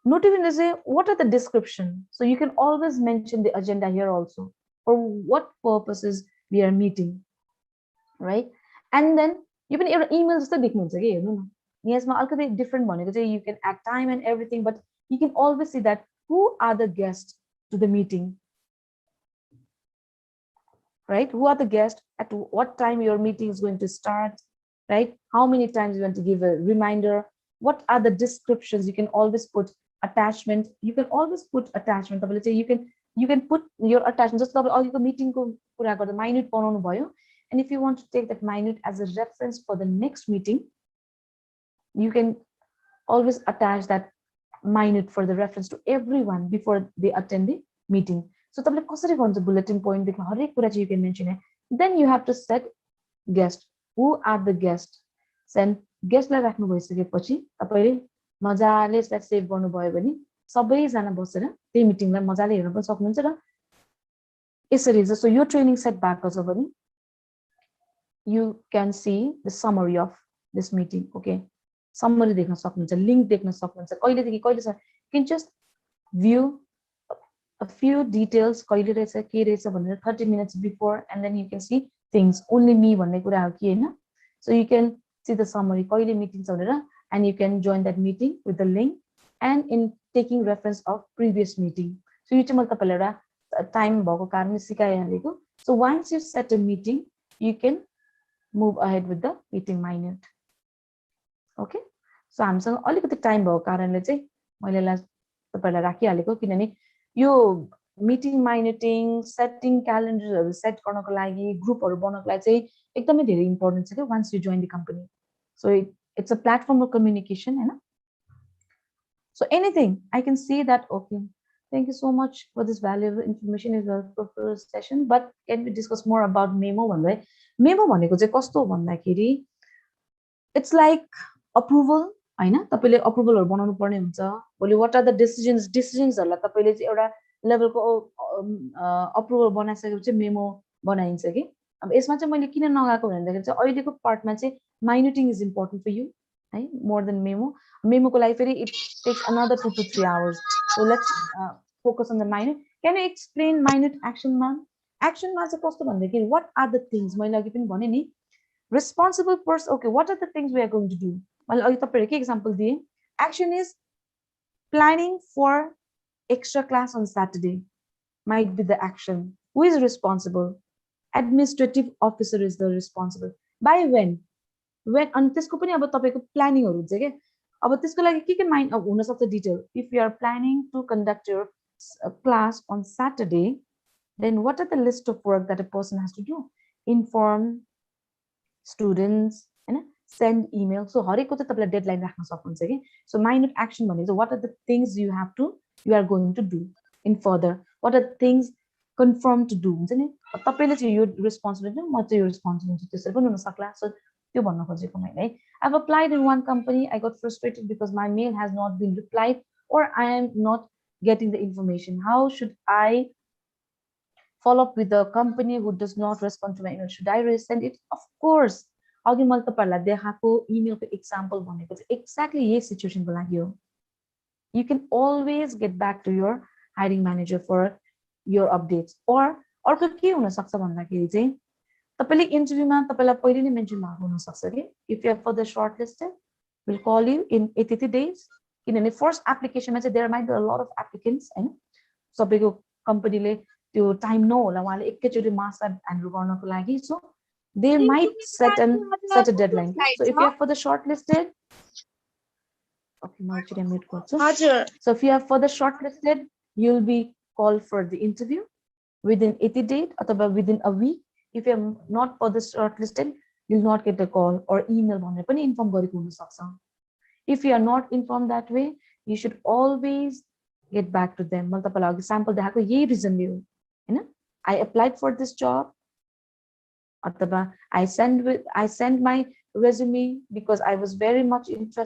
Notification is what are the description, so you can always mention the agenda here also, for what purposes we are meeting, right? And then you can even email जस्तो देख्नुहुन्छ के हेर्नु न, यसमा अलिकति different भनेको चाहिँ you can add time and everything, but you can always see that who are the guests to the meeting, right? Who are the guests, at what time your meeting is going to start, right? How many times you want to give a reminder, what are the descriptions, you can always put attachment, you can always put attachment, you can put your attachment, just all your meeting ko pura garda minute बनाउनु भयो, and if you want to take that minute as a reference for the next meeting, you can always attach that minute for the reference to everyone before they attend the meeting. So तपाईले कसरी गर्नुहुन्छ, bulletin point देखि हरेक कुरा चाहिँ you can mention it. Then you have to set guest, who are the guests, then guest लाई राख्नु भइसकेपछि तपाईले मजाले यसलाई सेभ गर्नुभयो भने सबैजना बसेर त्यही मिटिङलाई मजाले हेर्न पनि सक्नुहुन्छ। र यसरी जस्तो यो ट्रेनिङ सेट भएको छ भने you can see the summary of this meeting, okay? Summary देख्न सक्नुहुन्छ, लिंक देख्न सक्नुहुन्छ, कहिलेदेखि कहिलेसम्म, you can just view a few details, कहिले रहेछ के रहेछ भनेर 30 minutes before, and then you can see things, only me भन्ने कुरा हो कि हैन। So you can see the summary, कहिले मिटिङ छ भनेर, and you can join that meeting with the link and in taking reference of previous meeting. So you चाहिँ मैले तपाईलाई एउटा टाइम भएको कारणले सिकाइहालेको। So once you set a meeting, you can move ahead with the meeting minute. Okay, so हामीसँग अलिकति time भएको कारणले चाहिँ मैले यसलाई तपाईलाई राखिहालेको, किनभने यो मिटिङ माइनेटिङ, सेटिङ क्यालेन्डरहरु सेट गर्नको लागि, ग्रुपहरु बनाउनको लागि चाहिँ एकदमै धेरै इम्पोर्टेन्ट छ के once you join the company. So it's a platform of communication, हैन? So anything, I can see that, okay, thank you so much for this valuable information is a first session, but can we discuss more about memo भन्दै? Memo भनेको चाहिँ कस्तो भन्दाखेरि it's like approval, हैन? तपाईले अप्रुभलहरु बनाउनु पर्ने हुन्छ। भोलि what are the decisions हरुलाई तपाईले चाहिँ एउटा लेभलको अप्रुभल बनाइसकेपछि मेमो बनाइन्छ कि। अब यसमा चाहिँ मैले किन नगाएको भन्दाखेरि चाहिँ अहिलेको पार्टमा चाहिँ minuting is important for you, है, more than memo. Memo को लागि फेरि it takes another 2 to 3 hours. So let's focus on the minute. Can you explain minute action मा? Action मा चाहिँ कस्तो भन्दाखेरि what are the things, मैले अघि पनि भने नि, responsible person, okay, what are the things we are going to do? मैले अघि तपाईहरुले के एक्जाम्पल दिए, action is planning for extra class on Saturday, might be the action. Who is responsible? Administrative officer is the responsible. By when अनि त्यसको पनि अब तपाईको प्लानिङहरु हुन्छ के। अब त्यसको लागि के माइन्ड हुन सक्छ detail, if you are planning to conduct your class on Saturday, then what are the list of work that a person has to do? Inform students, हैन, send email. So हरेकको चाहिँ तपाईले डेडलाइन राख्न सक्नुहुन्छ के। So minute action भनेको what are the things you are going to do in further, what are things confirm to do हुन्छ नि। तपाईले चाहिँ यो रेस्पोन्सिबिलिटी, म चाहिँ यो रेस्पोन्सिबिलिटी, त्यसरी पनि हुन सक्ला। So त्यो भन्न खोजेको मैले है I've applied in one company I got frustrated because my mail has not been replied or I am not getting the information how should I follow up with the company who does not respond to my email should I resend it of course अघि मैले तपाईहरुलाई देखाएको इमेलको example भनेको चाहिँ exactly यही सिचुएसनको लागि हो you can always get back to your hiring manager for your updates or अर्को के हुन सक्छ भन्दाखेरि चाहिँ तपाईले इन्टरभ्युमा तपाईलाई पहिले नै मेन्सन भएको हुन सक्छ के if you are further shortlisted we'll call you in 83 days किनभने फर्स्ट एप्लिकेसनमा चाहिँ there might be a lot of applicants हैन सबैको कम्पनीले त्यो टाइम नहोला उहाँले एकैचोटी मासलाई ह्यान्डल गर्नको लागि so they might set a deadline so if you are further shortlisted okay my actually mute so if you are further shortlisted you'll be called for the interview within 80 days or within a week if you are not further shortlisted you'll not get a call or email भनेर पनि inform गरेको हुन सक्छ if you are not informed that way you should always get back to them मैले तपाईलाई अघि sample देखाएको यही रिजनले हो हैन I applied for this job अथवा I sent my resume because I was very much interested